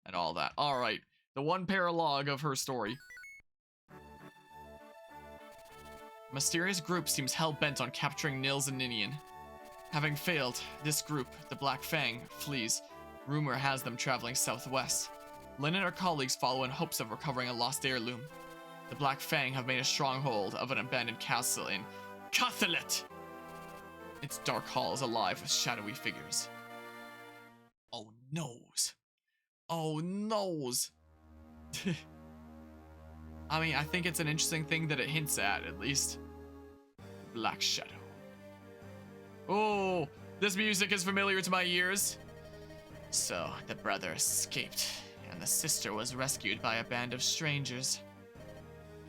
and all that. Alright, the one paralogue of her story. A mysterious group seems hell-bent on capturing Nils and Ninian. Having failed, this group, the Black Fang, flees. Rumor has them traveling southwest. Lynn and her colleagues follow in hopes of recovering a lost heirloom. The Black Fang have made a stronghold of an abandoned castle in Cathalet. Its dark hall is alive with shadowy figures. Oh noes. Oh noes. I mean, I think it's an interesting thing that it hints at least. Black Shadow. Oh, this music is familiar to my ears. So, the brother escaped, and the sister was rescued by a band of strangers.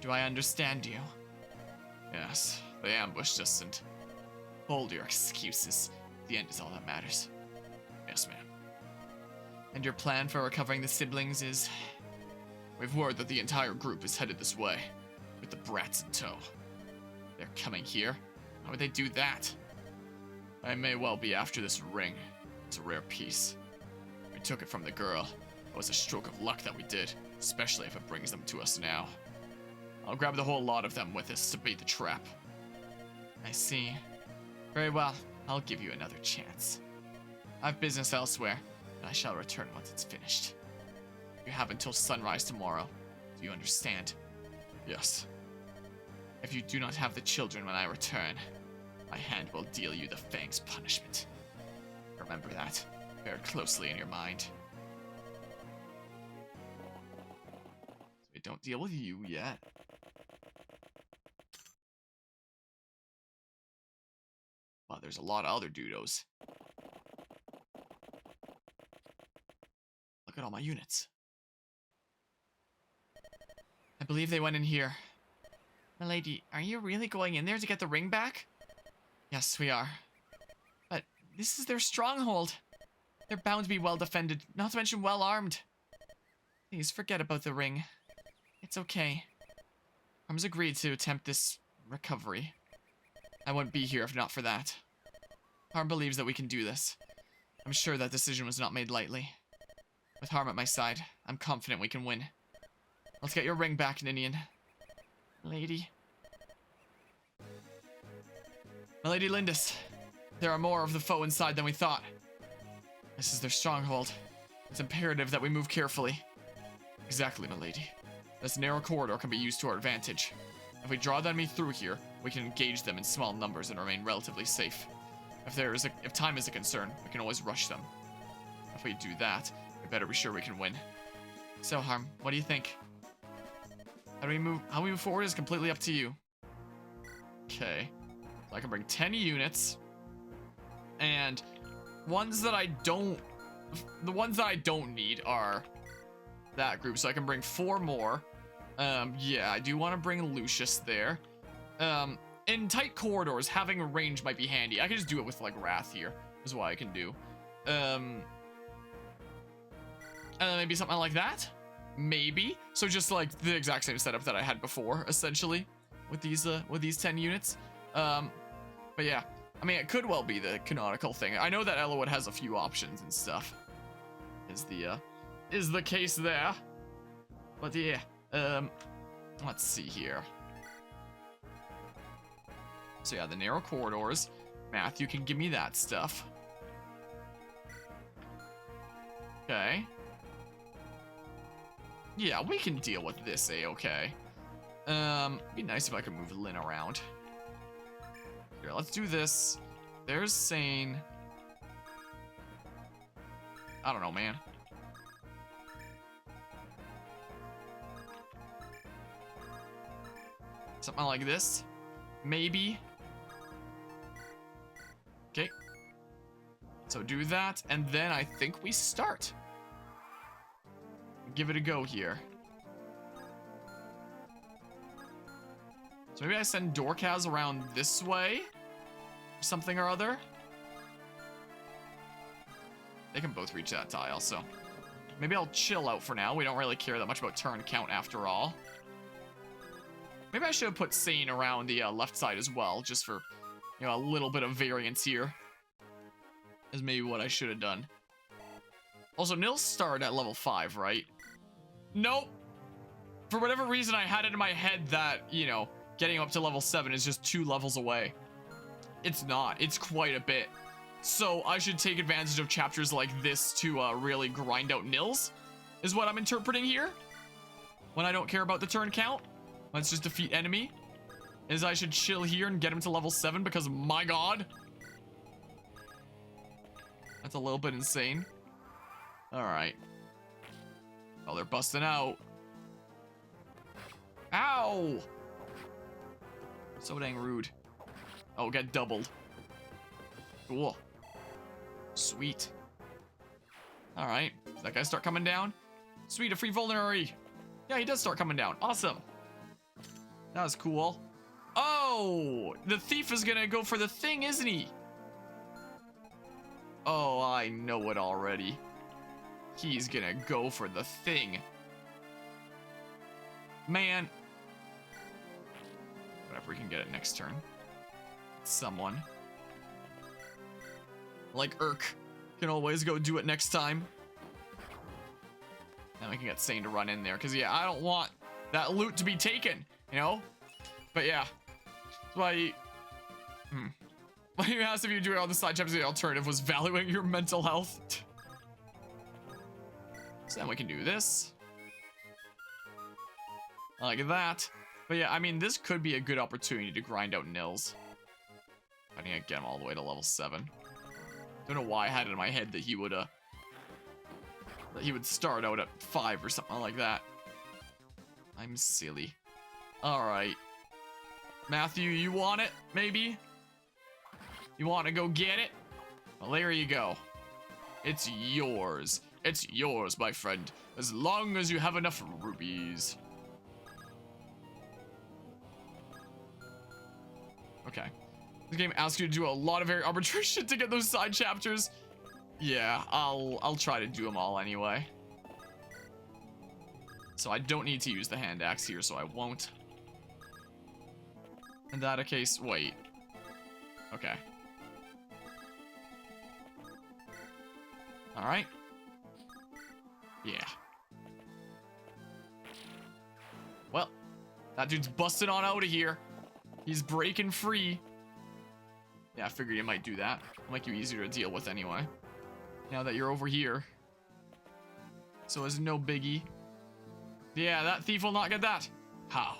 Do I understand you? Yes, they ambushed us and... Hold your excuses. The end is all that matters. Yes, ma'am. And your plan for recovering the siblings is... We've word that the entire group is headed this way, with the brats in tow. They're coming here? How would they do that? I may well be after this ring. It's a rare piece. We took it from the girl. It was a stroke of luck that we did, especially if it brings them to us now. I'll grab the whole lot of them with us to bait the trap. I see. Very well, I'll give you another chance. I have business elsewhere, and I shall return once it's finished. You have until sunrise tomorrow. Do you understand? Yes. If you do not have the children when I return, my hand will deal you the Fang's punishment. Remember that. Bear it closely in your mind. So we don't deal with you yet. Well, there's a lot of other dudos. Look at all my units. I believe they went in here. Milady, are you really going in there to get the ring back? Yes, we are. But this is their stronghold. They're bound to be well defended, not to mention well armed. Please forget about the ring. It's okay. Harm's agreed to attempt this recovery. I wouldn't be here if not for that. Harm believes that we can do this. I'm sure that decision was not made lightly. With Harm at my side, I'm confident we can win. Let's get your ring back, Ninian. Lady. Milady Lindis, there are more of the foe inside than we thought. This is their stronghold. It's imperative that we move carefully. Exactly, milady. This narrow corridor can be used to our advantage. If we draw the enemy through here, we can engage them in small numbers and remain relatively safe. If time is a concern, we can always rush them. If we do that, we better be sure we can win. So, Harm, what do you think? How we move forward is completely up to you. Okay. So I can bring 10 units. And ones that I don't... The ones that I don't need are that group. So I can bring 4 more. Yeah, I do want to bring Lucius there. In tight corridors, having a range might be handy. I can just do it with, like, Wrath here. Is what I can do. Maybe something like that? Maybe. So just, like, the exact same setup that I had before, essentially. With these 10 units. But yeah. I mean, it could well be the canonical thing. I know that Elowood has a few options and stuff. Is the case there. But yeah. Let's see here. So yeah, the narrow corridors. Matthew can give me that stuff. Okay. Yeah, we can deal with this A-okay. Be nice if I could move Lynn around. Here, let's do this. There's Sane. I don't know, man. Something like this. Maybe. Okay. So do that, and then I think we start. Give it a go here. So maybe I send Dorcas around this way? Something or other? They can both reach that tile, so... Maybe I'll chill out for now. We don't really care that much about turn count after all. Maybe I should have put Sane around the left side as well, just for, you know, a little bit of variance here. Is maybe what I should have done. Also, Nils started at level 5, right? Nope. For whatever reason, I had it in my head that, you know, getting up to level 7 is just 2 levels away. It's not. It's quite a bit. So I should take advantage of chapters like this to really grind out Nils, is what I'm interpreting here. When I don't care about the turn count, let's just defeat enemy. Is I should chill here and get him to level 7 because, my god. That's a little bit insane. Alright. Oh, they're busting out. Ow! So dang rude. Oh, get doubled. Cool. Sweet. Alright. Does that guy start coming down? Sweet, a free vulnerary. Yeah, he does start coming down. Awesome. That was cool. Oh! The thief is gonna go for the thing, isn't he? Oh, I know it already. He's gonna go for the thing. Man. Whatever, we can get it next turn. Someone. Like Urk. Can always go do it next time. And we can get Sane to run in there. Because, yeah, I don't want that loot to be taken. You know? But, yeah. That's why... When you asked if you were doing all the side chapters, the alternative was valuing your mental health. So then we can do this. Like that. But yeah, I mean, this could be a good opportunity to grind out Nils. I think I get him all the way to level 7. Don't know why I had it in my head that he would start out at 5 or something like that. I'm silly. Alright. Matthew, you want it? Maybe? You want to go get it? Well, there you go. It's yours. It's yours, my friend. As long as you have enough rubies. Okay. This game asks you to do a lot of very arbitrary shit to get those side chapters. Yeah, I'll try to do them all anyway. So I don't need to use the hand axe here, so I won't. In that case, wait. Okay. Alright. Yeah. Well, that dude's busted on out of here. He's breaking free. Yeah, I figured you might do that. Make you easier to deal with anyway. Now that you're over here. So it's no biggie. Yeah, that thief will not get that. How?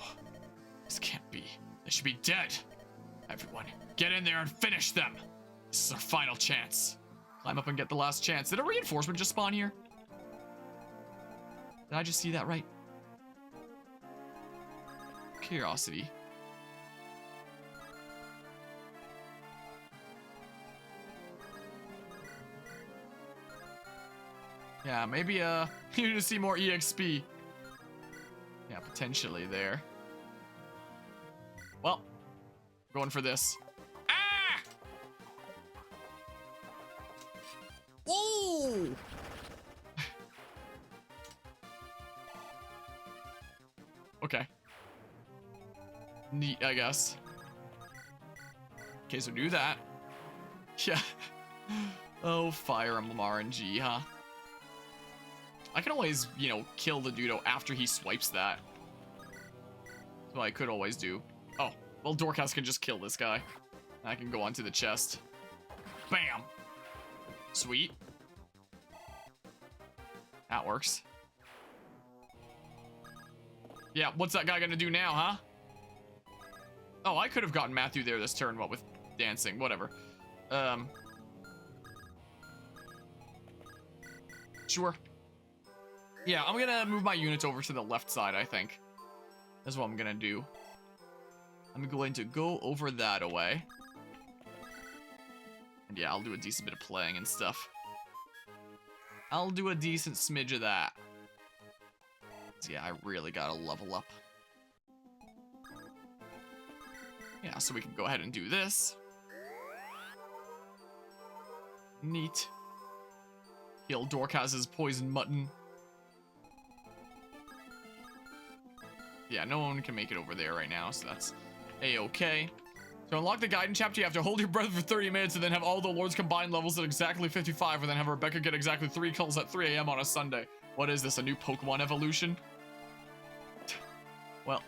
This can't be. They should be dead. Everyone, get in there and finish them. This is our final chance. Climb up and get the last chance. Did a reinforcement just spawn here? Did I just see that right? Curiosity. Yeah, maybe you need to see more EXP. Yeah, potentially there. Well, going for this. Ah! Whoa! Okay. Neat, I guess. Okay, so do that. Yeah. Oh, Fire Emblem RNG, huh? I can always, you know, kill the Dudo after he swipes that. So I could always do. Oh, well, Dorcas can just kill this guy. I can go onto the chest. Bam! Sweet. That works. Yeah, what's that guy gonna do now, huh? Oh, I could have gotten Matthew there this turn, what with dancing, whatever. Sure. Yeah, I'm gonna move my units over to the left side, I think. That's what I'm gonna do. I'm going to go over that away. And yeah, I'll do a decent bit of playing and stuff. I'll do a decent smidge of that. So yeah, I really gotta level up. Yeah, so we can go ahead and do this. Neat. Kill Dorcas's poison mutton. Yeah, no one can make it over there right now, so that's a-okay. So To unlock the Gaiden chapter, you have to hold your breath for 30 minutes and then have all the lords combined levels at exactly 55, and then have Rebecca get exactly 3 kills at 3 a.m. on a Sunday. What is this, a new Pokemon evolution? Well,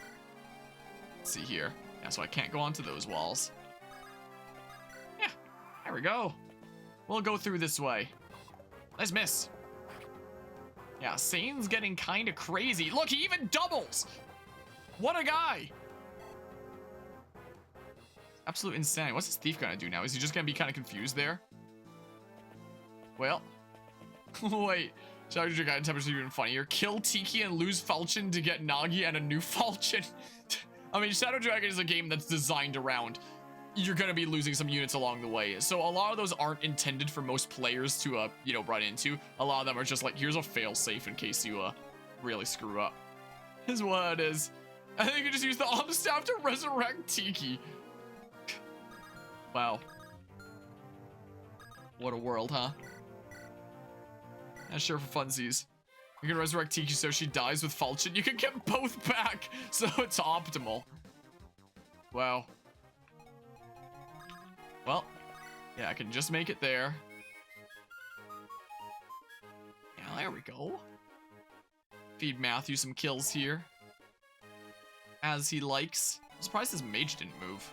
let's see here. Yeah, so I can't go onto those walls. Yeah, there we go. We'll go through this way. Nice miss. Yeah, Sane's getting kind of crazy. Look, he even doubles! What a guy! Absolute insanity. What's this thief gonna do now? Is he just gonna be kind of confused there? Well. Wait. Shadow Dragon temperature even funnier. Kill Tiki and lose Falchion to get Nagi and a new Falchion. I mean, Shadow Dragon is a game that's designed around you're gonna be losing some units along the way. So a lot of those aren't intended for most players to, you know, run into. A lot of them are just like, here's a fail-safe in case you, really screw up. Is what it is. I think you can just use the Om Staff to resurrect Tiki. Wow. What a world, huh? Yeah, sure, for funsies. You can resurrect Tiki so she dies with Falchion. You can get both back, so it's optimal. Wow. Well, yeah, I can just make it there. Yeah, there we go. Feed Matthew some kills here. As he likes. I'm surprised his mage didn't move.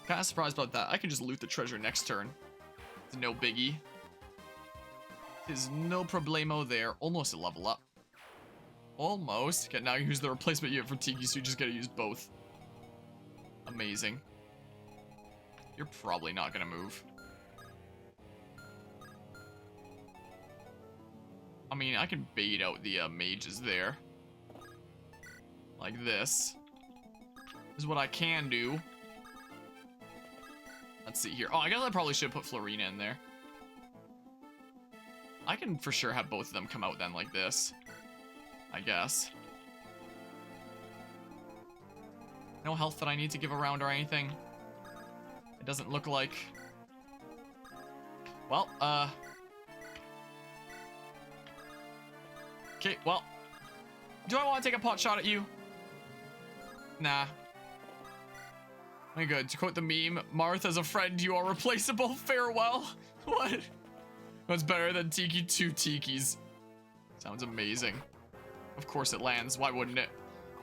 Kind of surprised about that. I can just loot the treasure next turn. It's no biggie. There's no problemo there. Almost a level up. Almost. Okay, now use the replacement unit for Tiki, so you just gotta use both. Amazing. You're probably not gonna move. I mean, I can bait out the mages there. Like this. This is what I can do. Let's see here. Oh, I guess I probably should put Florina in there. I can for sure have both of them come out then like this. I guess. No health that I need to give around or anything. It doesn't look like. Well, okay, well. Do I want to take a pot shot at you? Nah. My good. To quote the meme, Martha's a friend, you are replaceable. Farewell. What? What's better than Tiki 2 Tikis? Sounds amazing. Of course it lands. Why wouldn't it?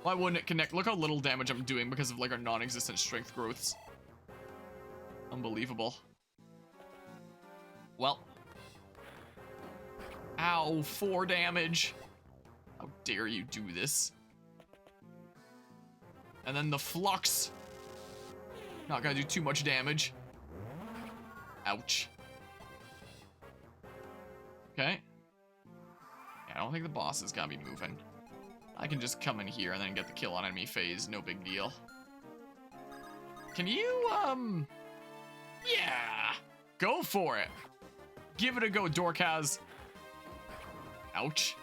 Why wouldn't it connect? Look how little damage I'm doing because of like our non-existent strength growths. Unbelievable. Well. Ow, 4 damage. How dare you do this? And then the flux. Not gonna do too much damage. Ouch. Okay. Yeah, I don't think the boss is gonna be moving. I can just come in here and then get the kill on enemy phase. No big deal. Can you, yeah. Go for it. Give it a go, Dorkaz. Ouch.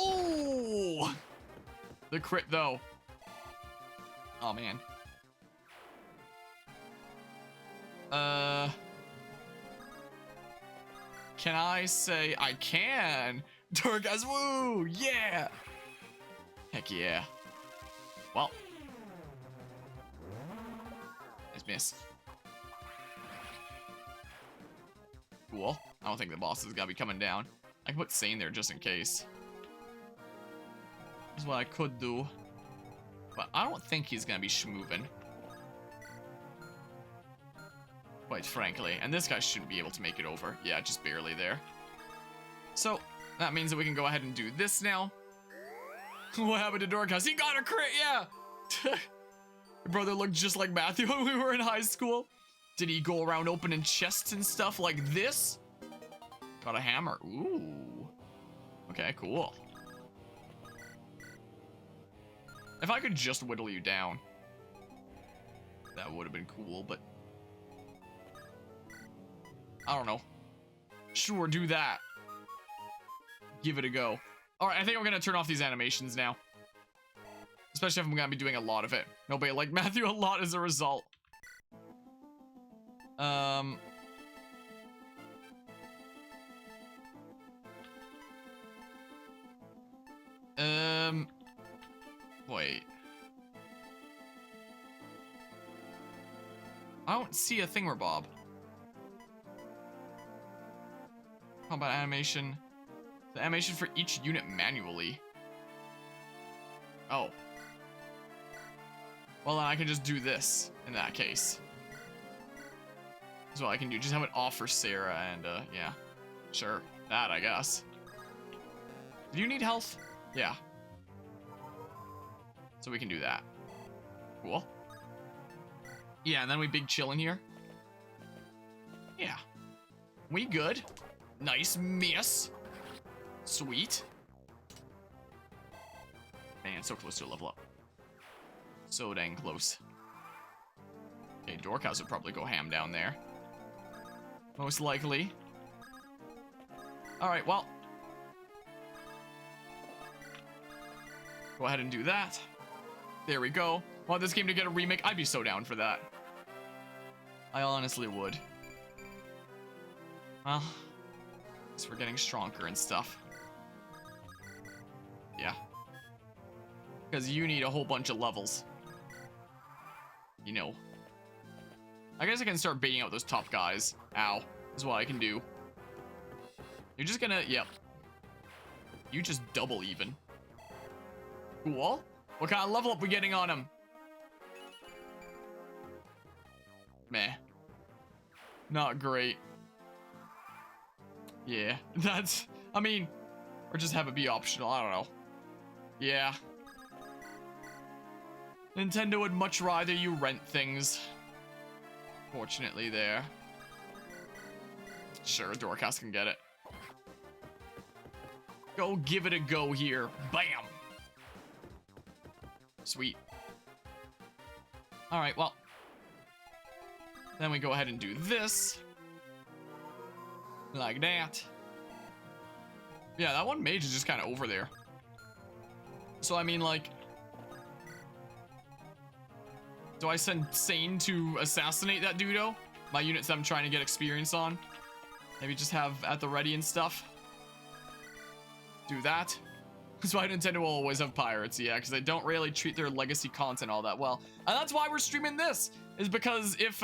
Ooh. The crit, though. Oh, man. Can I say I can? Dorkaz, woo! Yeah! Heck yeah. Well. Nice miss. Cool. I don't think the boss is gonna be coming down. I can put Sane there just in case. Is what I could do. But I don't think he's gonna be schmoovin'. Quite frankly. And this guy shouldn't be able to make it over. Yeah, just barely there. So, that means that we can go ahead and do this now. What happened to Dorcas? He got a crit, yeah! Your brother looked just like Matthew when we were in high school. Did he go around opening chests and stuff like this? Got a hammer. Ooh. Okay, cool. If I could just whittle you down. That would have been cool, but... I don't know. Sure, do that. Give it a go. Alright, I think I'm gonna turn off these animations now. Especially if I'm gonna be doing a lot of it. Nobody like Matthew a lot as a result. Wait. I don't see a thingamabob. Combat animation. The animation for each unit manually. Oh. Well, then I can just do this in that case. That's what I can do. Just have it off for Sarah and, yeah. Sure. That, I guess. Do you need health? Yeah. So we can do that. Cool. Yeah, and then we big chill in here. Yeah. We good. Nice miss. Sweet. Man, so close to a level up. So dang close. Okay, Dorcas would probably go ham down there. Most likely. Alright, well. Go ahead and do that. There we go. Want this game to get a remake? I'd be so down for that. I honestly would. Well, guess we're getting stronger and stuff. Yeah. Because you need a whole bunch of levels. You know. I guess I can start baiting out those top guys. Ow. Is what I can do. You're just gonna, yep. You just double even. Cool. What kind of level up we getting on him? Meh. Not great. Yeah, that's, I mean, or just have it be optional, I don't know. Yeah. Nintendo would much rather you rent things. Fortunately there. Sure, Dorcas can get it. Go give it a go here. Bam! Sweet. Alright, well. Then we go ahead and do this. Like that. Yeah, that one mage is just kind of over there. So, I mean, like... Do I send Sane to assassinate that dudo? My units that I'm trying to get experience on? Maybe just have at the ready and stuff? Do that. That's why Nintendo will always have pirates, yeah, because they don't really treat their legacy content all that well. And that's why we're streaming this, is because if,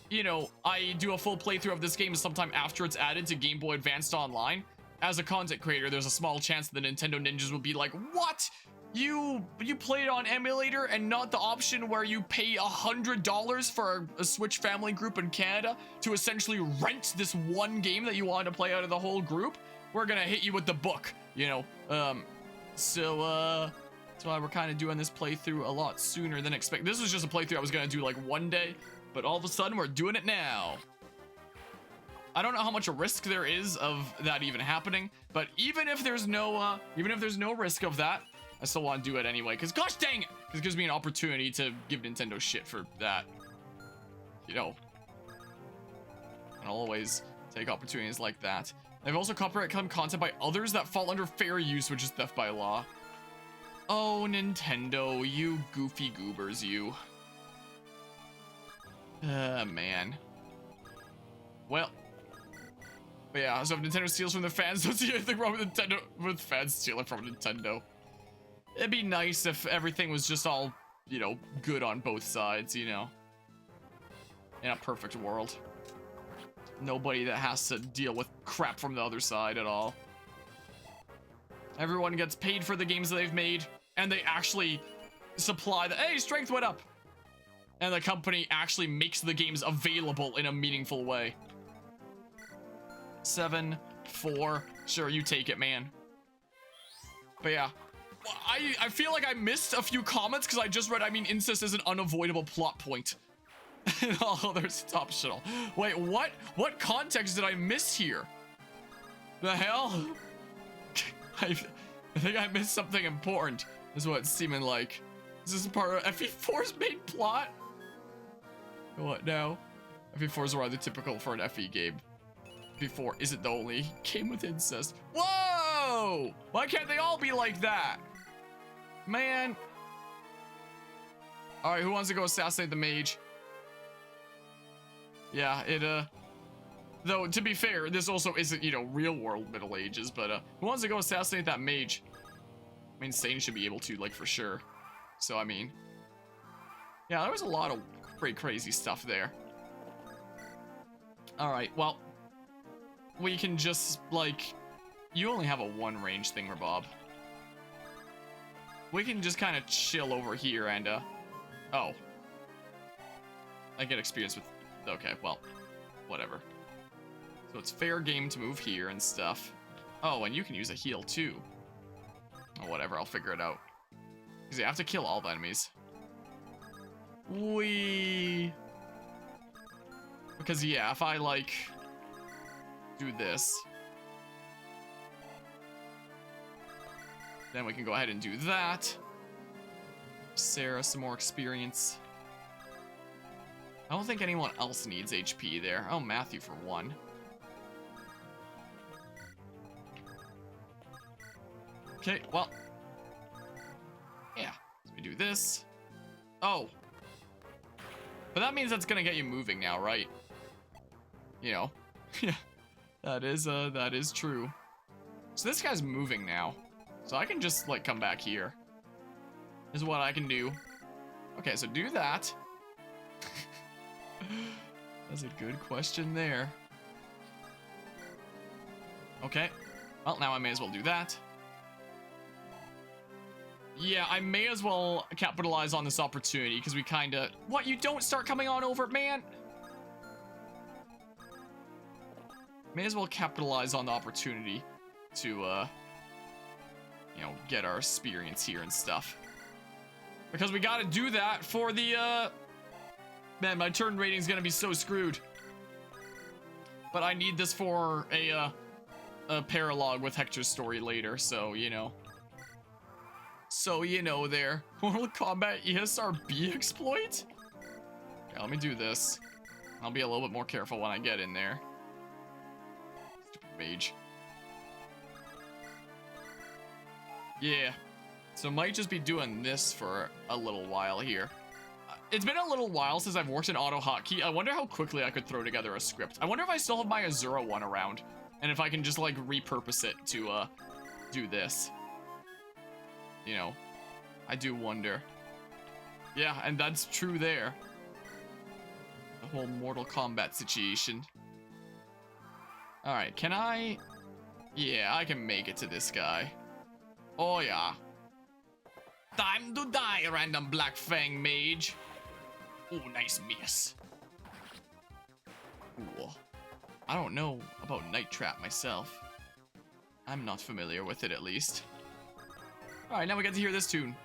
you know, I do a full playthrough of this game sometime after it's added to Game Boy Advanced Online, as a content creator, there's a small chance that the Nintendo ninjas will be like, what? You play it on emulator and not the option where you pay $100 for a Switch family group in Canada to essentially rent this one game that you want to play out of the whole group? We're gonna hit you with the book, you know. So that's why we're kind of doing this playthrough a lot sooner than expected. This was just a playthrough I was gonna do like one day, but all of a sudden we're doing it now. I don't know how much risk there is of that even happening, but even if there's no risk of that, I still want to do it anyway, because gosh dang it! This gives me an opportunity to give Nintendo shit for that. You know. And I'll always take opportunities like that. They've also copyright claimed content by others that fall under fair use, which is theft by law. Oh, Nintendo, you goofy goobers, you. Man. Well. But yeah, so if Nintendo steals from their fans, don't see anything wrong with Nintendo, with fans stealing from Nintendo. It'd be nice if everything was just all, you know, good on both sides, you know. In a perfect world. Nobody that has to deal with crap from the other side at all. Everyone gets paid for the games that they've made, and they actually supply the, hey, strength went up! And the company actually makes the games available in a meaningful way. 7, 4, sure, you take it, man. But yeah. I feel like I missed a few comments because I just read, I mean, incest is an unavoidable plot point. And all others optional. Wait, what? What context did I miss here? The hell? I think I missed something important, is what it's seeming like. Is this part of FE4's main plot? What now? FE4 is rather typical for an FE game. FE4 isn't the only game with incest. Whoa! Why can't they all be like that? Man. Alright, who wants to go assassinate the mage? Yeah, though, to be fair, this also isn't, you know, real world Middle Ages, but, who wants to go assassinate that mage? I mean, Sane should be able to, like, for sure. So, I mean. Yeah, there was a lot of pretty crazy stuff there. Alright, well, we can just, like, you only have a one range thingamabob. We can just kind of chill over here and, oh. I get experience with, okay, well, whatever. So it's fair game to move here and stuff. Oh, and you can use a heal too. Oh, whatever, I'll figure it out. Because you have to kill all the enemies. Because, yeah, if I, like, do this, then we can go ahead and do that. Sarah, some more experience. I don't think anyone else needs HP there. Oh, Matthew for one. Okay, well. Yeah, so we do this. Oh. But that means that's gonna get you moving now, right? You know. Yeah, that is true. So this guy's moving now. So I can just, like, come back here. Is what I can do. Okay, so do that. That's a good question there. Okay. Well, now I may as well do that. Yeah, I may as well capitalize on this opportunity, because we kinda... What, you don't start coming on over, man? May as well capitalize on the opportunity to, you know, get our experience here and stuff. Because we gotta do that for the, Man, my turn rating's gonna be so screwed. But I need this for a paralog with Hector's story later, so, you know. So, you know there. Mortal Kombat ESRB exploit? Okay, let me do this. I'll be a little bit more careful when I get in there. Stupid mage. Yeah. So might just be doing this for a little while here. It's been a little while since I've worked in autohotkey. I wonder how quickly I could throw together a script. I wonder if I still have my Azura one around. And if I can just, like, repurpose it to, do this. You know, I do wonder. Yeah, and that's true there. The whole Mortal Kombat situation. Alright, can I... Yeah, I can make it to this guy. Oh, yeah. Time to die, random Black Fang mage. Oh, nice miss. Ooh. I don't know about Night Trap myself. I'm not familiar with it, at least. Alright, now we get to hear this tune.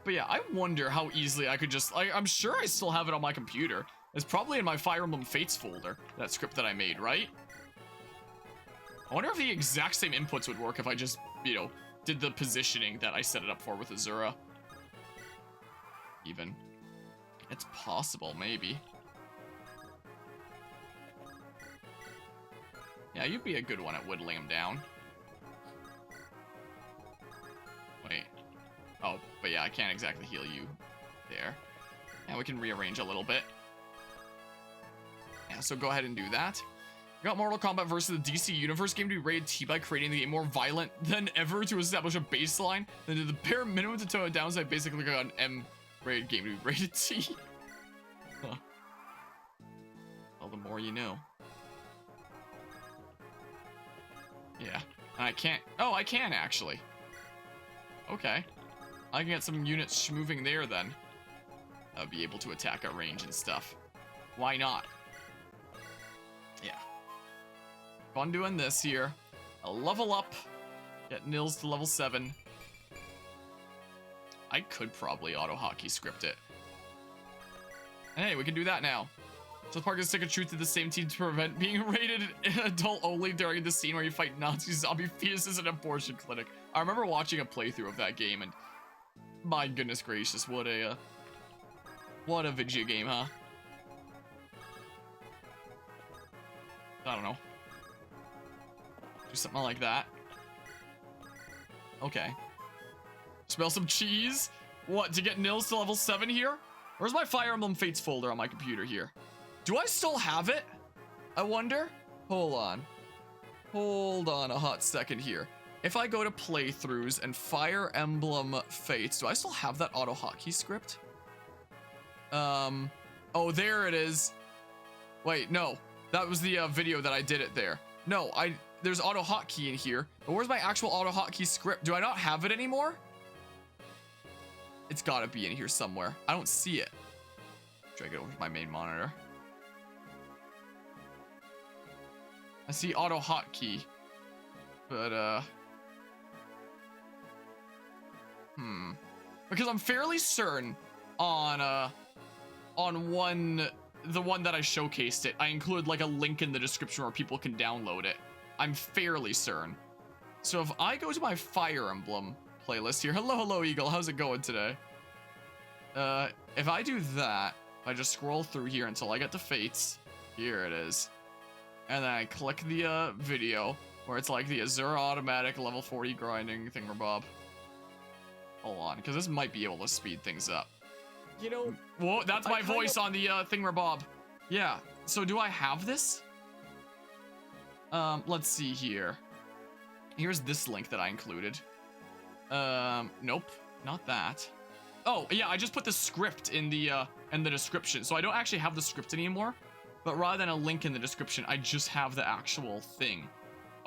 But yeah, I wonder how easily I could just... I'm sure I still have it on my computer. It's probably in my Fire Emblem Fates folder, that script that I made, right? I wonder if the exact same inputs would work if I just, you know, did the positioning that I set it up for with Azura. Even. It's possible, maybe. Yeah, you'd be a good one at whittling him down. Wait. Oh, but yeah, I can't exactly heal you there. Yeah, we can rearrange a little bit. Yeah, so go ahead and do that. We got Mortal Kombat versus the DC Universe game to be rated T by creating the game more violent than ever to establish a baseline. Then did the bare minimum to tone it down, so I basically got an M-rated game to be rated T. Huh. Well, the more you know. Yeah, and I can't... Oh, I can, actually. Okay. I can get some units moving there, then. I'll be able to attack at range and stuff. Why not? Yeah. Fun doing this here. I'll level up. Get Nils to level 7. I could probably autohotkey script it. And hey, we can do that now. South Park is stick a truth to the same team to prevent being rated adult only during the scene where you fight Nazi zombie fetuses in an abortion clinic. I remember watching a playthrough of that game, and my goodness gracious, what a video game, huh? I don't know. Do something like that. Okay. Smell some cheese? What, to get Nils to level 7 here? Where's my Fire Emblem Fates folder on my computer here? Do I still have it? I wonder? Hold on. Hold on a hot second here. If I go to playthroughs and Fire Emblem Fates, do I still have that autohotkey script? Oh, there it is. Wait, no. That was the video that I did it there. No, there's autohotkey in here. But where's my actual autohotkey script? Do I not have it anymore? It's gotta be in here somewhere. I don't see it. Drag it over to my main monitor. I see autohotkey. But, because I'm fairly certain on the one that I showcased it, I include like a link in the description where people can download it. I'm fairly certain. So if I go to my Fire Emblem playlist here, hello Eagle, how's it going today? If I do that, I just scroll through here until I get to Fates. Here it is. And then I click the video where it's like the Azura automatic level 40 grinding thingamabob. Hold on, because this might be able to speed things up. You know, whoa, that's my voice on the thingamabob. Yeah, so do I have this? Let's see here. Here's this link that I included. Nope, not that. Oh, yeah, I just put the script in the description. So I don't actually have the script anymore, but rather than a link in the description, I just have the actual thing.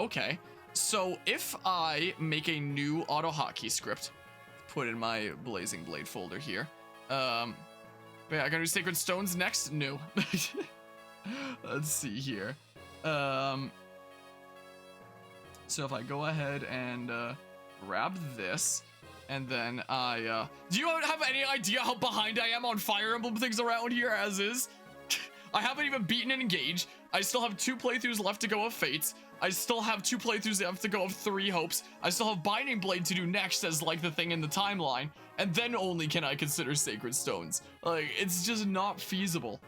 Okay, so if I make a new autohotkey script, put in my Blazing Blade folder here. But yeah, I gotta do Sacred Stones next? No. Let's see here. So if I go ahead and grab this, and then I, do you have any idea how behind I am on Fire Emblem things around here as is? I haven't even beaten Engage. I still have 2 playthroughs left to go of Fates. I still have 2 playthroughs left to go of 3 Hopes. I still have Binding Blade to do next as like the thing in the timeline. And then only can I consider Sacred Stones. Like, it's just not feasible.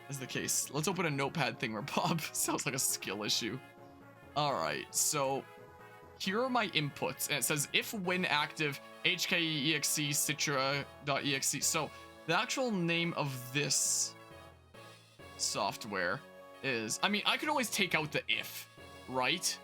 Is the case. Let's open a notepad thingamabob. Sounds like a skill issue. Alright, so here are my inputs. And it says if when active, hkexe citra.exe. So the actual name of this software is, I mean, I could always take out the if, right?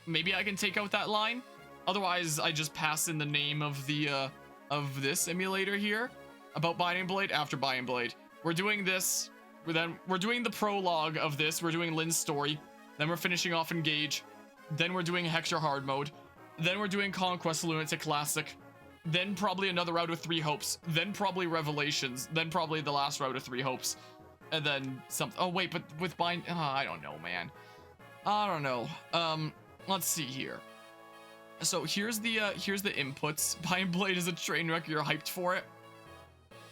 Maybe I can take out that line. Otherwise, I just pass in the name of the of this emulator here about Binding Blade after Binding Blade. We're doing this. We're doing the prologue of this. We're doing Lynn's story. Then we're finishing off Engage. Then we're doing Hexer Hard Mode. Then we're doing Conquest Lunatic Classic. Then probably another route of 3 Hopes. Then probably Revelations. Then probably the last route of 3 Hopes. And then something. Oh wait, but with I don't know, man. I don't know. Let's see here. So here's the inputs. Binding Blade is a train wreck. You're hyped for it.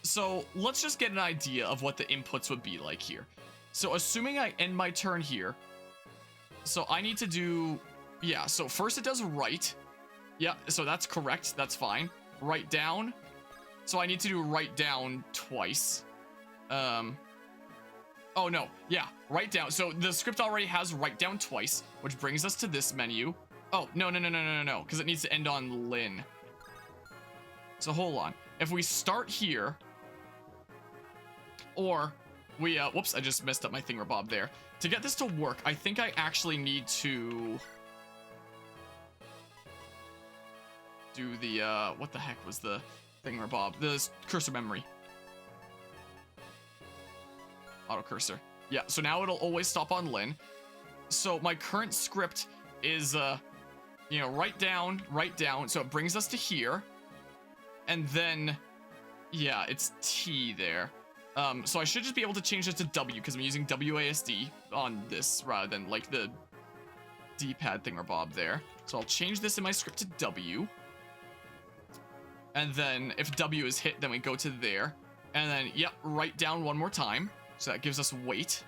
So let's just get an idea of what the inputs would be like here. So assuming I end my turn here. So I need to do, yeah. So first it does write. Yeah. So that's correct. That's fine. Write down. So I need to do write down twice. Oh no, yeah, write down. So the script already has write down twice, which brings us to this menu. Oh, no, because it needs to end on Lynn. So hold on. If we start here, or we, whoops, I just messed up my thingamabob there. To get this to work, I think I actually need to do the, what the heck was the thingamabob? The cursor memory. Auto cursor. Yeah, so now it'll always stop on Lynn. So my current script is, you know, write down. So it brings us to here. And then, yeah, it's T there. So I should just be able to change this to W because I'm using WASD on this rather than like the D-pad thingamabob there. So I'll change this in my script to W. And then if W is hit, then we go to there. And then, yep, write down one more time. So that gives us wait.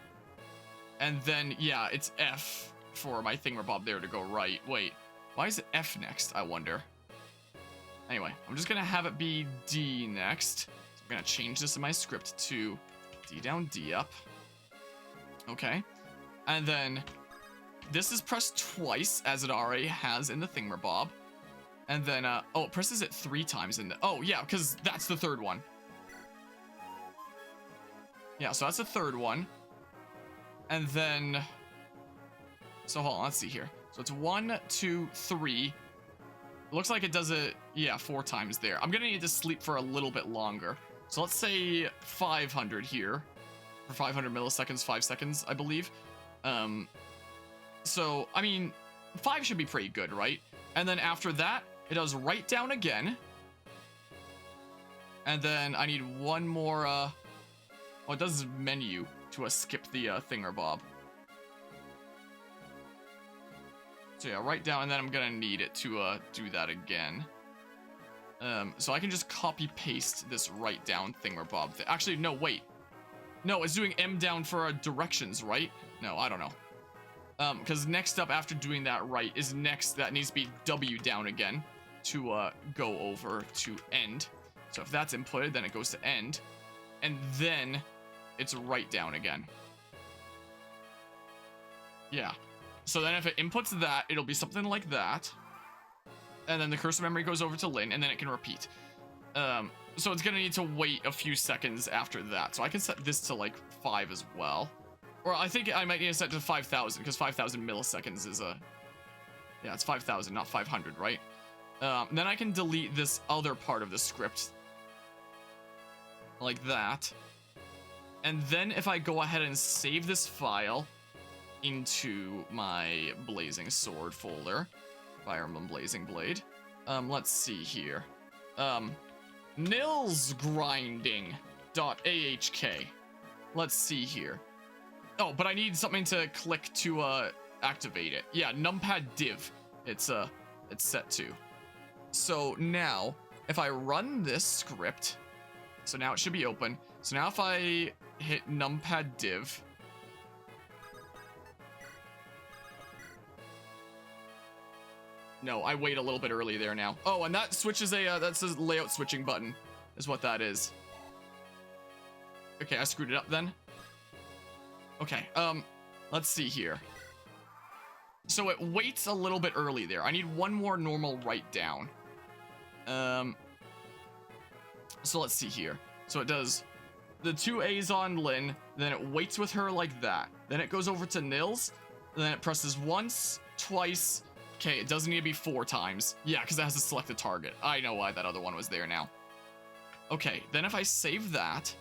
And then, yeah, it's F for my thingamabob there to go right. Wait, why is it F next, I wonder? Anyway, I'm just going to have it be D next. So I'm going to change this in my script to D down, D up. Okay. And then this is pressed twice, as it already has in the thingamabob. And then, oh, it presses it 3 times in the... Oh, yeah, because that's the third one. Yeah, so that's the third one. And then... So hold on, let's see here. So it's 1, 2, 3. It looks like it does it, yeah, 4 times there. I'm gonna need to sleep for a little bit longer. So let's say 500 here. for 500 milliseconds, 5 seconds, I believe. So, I mean, 5 should be pretty good, right? And then after that, it does write down again. And then I need one more, oh, it does menu to skip the thingerbob. So yeah, write down, and then I'm gonna need it to do that again. So I can just copy paste this write down thingerbob. Actually, no, wait. No, it's doing M down for directions, right? No, I don't know. Because next up after doing that right is that needs to be W down again to go over to end. So if that's inputted, then it goes to end. And then it's write down again. Yeah. So then if it inputs that, it'll be something like that. And then the cursor memory goes over to Lin, and then it can repeat. So it's gonna need to wait a few seconds after that. So I can set this to like 5 as well. Or I think I might need to set to 5,000, because 5,000 milliseconds is yeah, it's 5,000, not 500, right? Then I can delete this other part of the script. Like that. And then if I go ahead and save this file into my Blazing Sword folder, Fire Emblem Blazing Blade. Let's see here. Nils grinding.ahk. Let's see here. Oh, but I need something to click to activate it. Yeah, NumpadDiv. It's set to. So now, if I run this script, so now it should be open. So now if I hit NumpadDiv, no, I wait a little bit early there now. Oh, and that switches that's a layout switching button, is what that is. Okay, I screwed it up then. Okay, let's see here. So it waits a little bit early there. I need one more normal write down. So let's see here. So it does the 2 A's on Lin, then it waits with her like that. Then it goes over to Nils, and then it presses once, twice. Okay, it doesn't need to be 4 times. Yeah, because it has to select the target. I know why that other one was there now. Okay, then if I save that,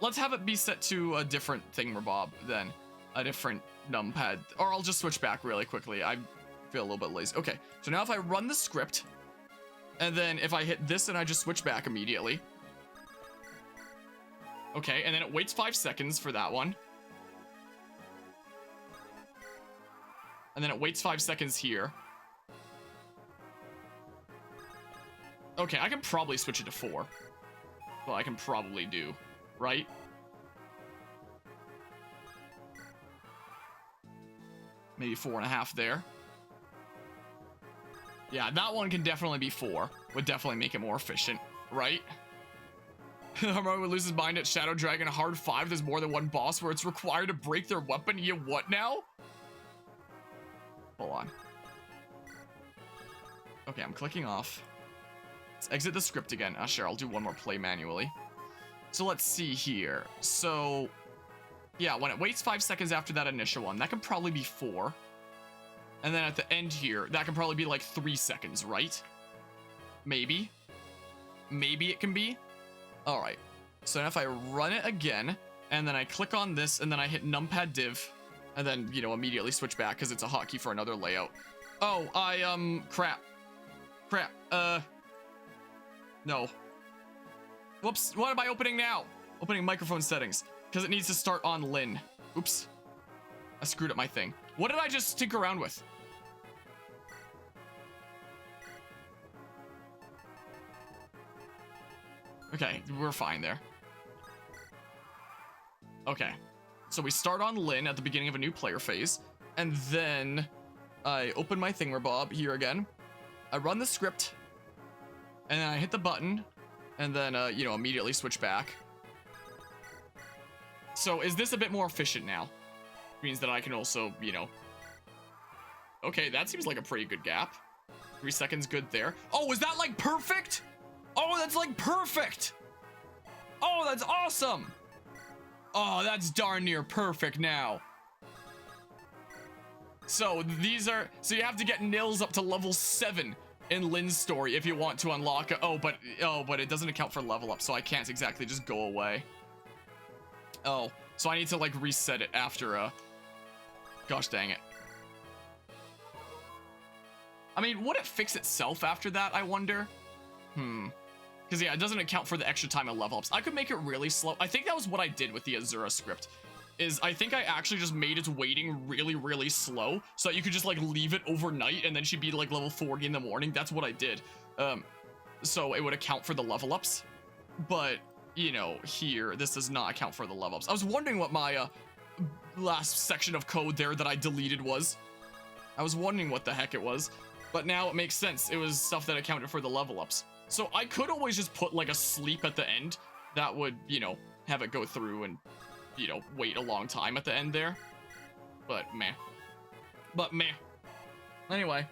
let's have it be set to a different thingamabob then. A different numpad. Or I'll just switch back really quickly. I feel a little bit lazy. Okay, so now if I run the script, and then if I hit this and I just switch back immediately. Okay, and then it waits 5 seconds for that one. And then it waits 5 seconds here. Okay, I can probably switch it to 4. Well, I can probably do, right? Maybe 4.5 there. Yeah, that one can definitely be 4. Would definitely make it more efficient, right? Harmon would lose his mind at Shadow Dragon Hard 5. There's more than one boss where it's required to break their weapon. You what now? Hold on. Okay, I'm clicking off. Let's exit the script again. Sure, I'll do one more play manually. So let's see here. So, yeah, when it waits 5 seconds after that initial one, that can probably be 4. And then at the end here, that can probably be like 3 seconds, right? Maybe. Maybe it can be. All right. So now if I run it again, and then I click on this, and then I hit NumpadDiv, and then, you know, immediately switch back because it's a hotkey for another layout. Oh, crap. No. Whoops, what am I opening now? Opening microphone settings, because it needs to start on Lin. Oops. I screwed up my thing. What did I just tinker around with? Okay, we're fine there. Okay. So we start on Lin at the beginning of a new player phase, and then I open my thingamabob here again. I run the script, and then I hit the button, and then, you know, immediately switch back. So is this a bit more efficient now? Means that I can also, you know... Okay, that seems like a pretty good gap. 3 seconds good there. Oh, is that like perfect? Oh, that's like perfect! Oh, that's awesome! Oh, that's darn near perfect now. So these are, so you have to get Nils up to level 7 in Lin's story if you want to unlock it. Oh, but it doesn't account for level up, so I can't exactly just go away. Oh, so I need to, like, reset it after, gosh dang it. I mean, would it fix itself after that, I wonder? Because, yeah, it doesn't account for the extra time of level ups. I could make it really slow. I think that was what I did with the Azura script. Is I think I actually just made its waiting really, really slow so that you could just, like, leave it overnight and then she'd be, like, level 40 in the morning. That's what I did. So it would account for the level ups. But, you know, here, this does not account for the level ups. I was wondering what my last section of code there that I deleted was. I was wondering what the heck it was. But now it makes sense. It was stuff that accounted for the level ups. So I could always just put, like, a sleep at the end that would, you know, have it go through and, you know, wait a long time at the end there. But meh. Anyway.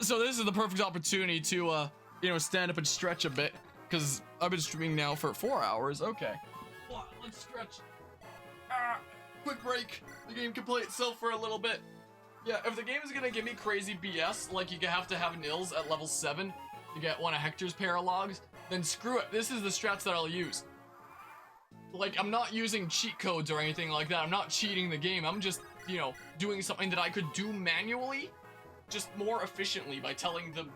So this is the perfect opportunity to, you know, stand up and stretch a bit. Because I've been streaming now for 4 hours. Okay. Well, let's stretch. Quick break. The game can play itself for a little bit. Yeah, if the game is gonna give me crazy BS, like you have to have Nils at level 7 to get one of Hector's paralogs, then screw it. This is the strats that I'll use. Like, I'm not using cheat codes or anything like that. I'm not cheating the game. I'm just, you know, doing something that I could do manually, just more efficiently by telling the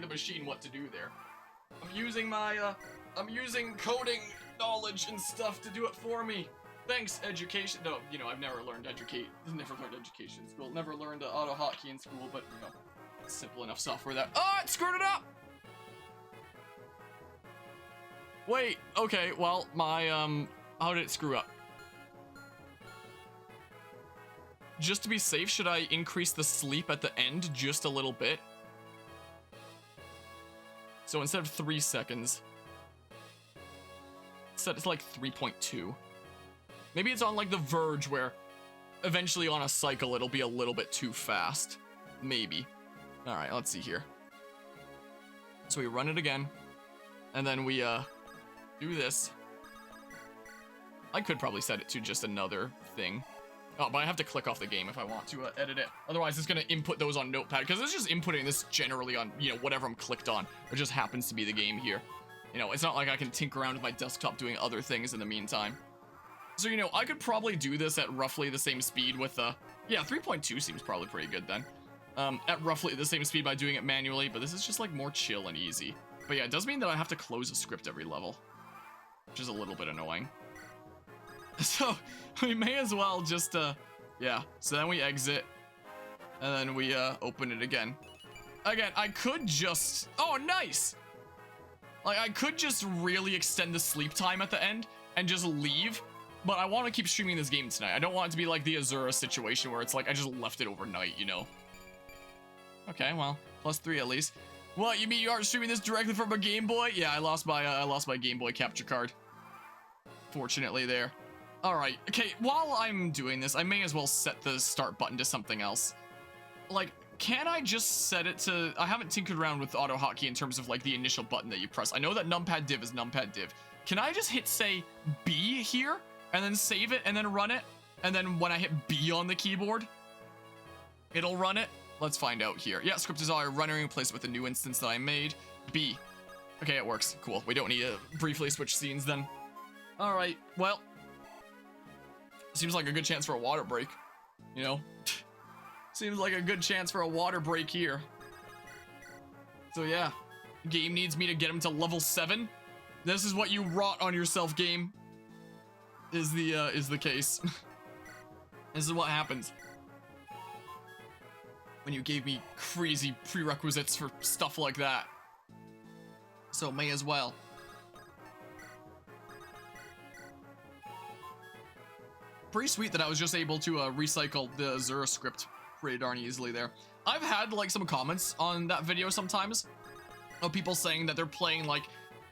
machine what to do there. I'm using my, I'm using coding knowledge and stuff to do it for me. Thanks, education. No, you know, I've never learned education in school. Never learned autohotkey in school, but, you know, it's simple enough software that... Oh, it screwed it up! Wait, okay, well, my, how did it screw up? Just to be safe, should I increase the sleep at the end just a little bit? So instead of 3 seconds, it's like 3.2. Maybe it's on, like, the verge where eventually on a cycle it'll be a little bit too fast. Maybe. Alright, let's see here. So we run it again. And then we, do this. I could probably set it to just another thing. Oh, but I have to click off the game if I want to edit it. Otherwise, it's going to input those on Notepad, because it's just inputting this generally on, you know, whatever I'm clicked on, which just happens to be the game here. You know, it's not like I can tinker around with my desktop doing other things in the meantime. So, you know, I could probably do this at roughly the same speed with, yeah, 3.2 seems probably pretty good then. At roughly the same speed by doing it manually, but this is just, like, more chill and easy. But yeah, it does mean that I have to close a script every level, which is a little bit annoying. So, we may as well just, yeah. So then we exit, and then we, open it again. Again, I could just... Oh, nice! Like, I could just really extend the sleep time at the end and just leave. But I want to keep streaming this game tonight. I don't want it to be like the Azura situation where it's like I just left it overnight, you know? Okay, well, +3 at least. What, you mean you aren't streaming this directly from a Game Boy? Yeah, I lost my Game Boy capture card. Fortunately there. Alright, okay, while I'm doing this, I may as well set the start button to something else. Like, can I just set it to... I haven't tinkered around with autohotkey in terms of, like, the initial button that you press. I know that NumpadDiv is NumpadDiv. Can I just hit, say, B here? And then save it, and then run it. And then when I hit B on the keyboard, it'll run it. Let's find out here. Yeah, script is already running in place with the new instance that I made. B. Okay, it works. Cool. We don't need to briefly switch scenes then. Alright, well. Seems like a good chance for a water break. You know? Seems like a good chance for a water break here. So yeah. Game needs me to get him to level 7. This is what you wrought on yourself, game. Is the case. This is what happens when you gave me crazy prerequisites for stuff like that. So may as well. Pretty sweet that I was just able to recycle the Azura script pretty darn easily there. I've had like some comments on that video sometimes of people saying that they're playing like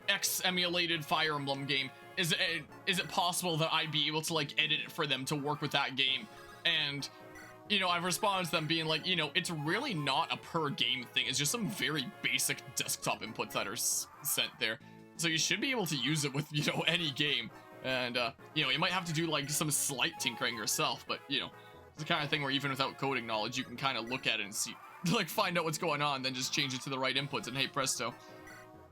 X emulated Fire Emblem game. Is it possible that I'd be able to like edit it for them to work with that game? And, you know, I've responded to them being like, you know, it's really not a per game thing. It's just some very basic desktop inputs that are sent there. So you should be able to use it with, you know, any game. And, you know, you might have to do like some slight tinkering yourself, but, you know, it's the kind of thing where even without coding knowledge, you can kind of look at it and see, like, find out what's going on, then just change it to the right inputs and hey presto.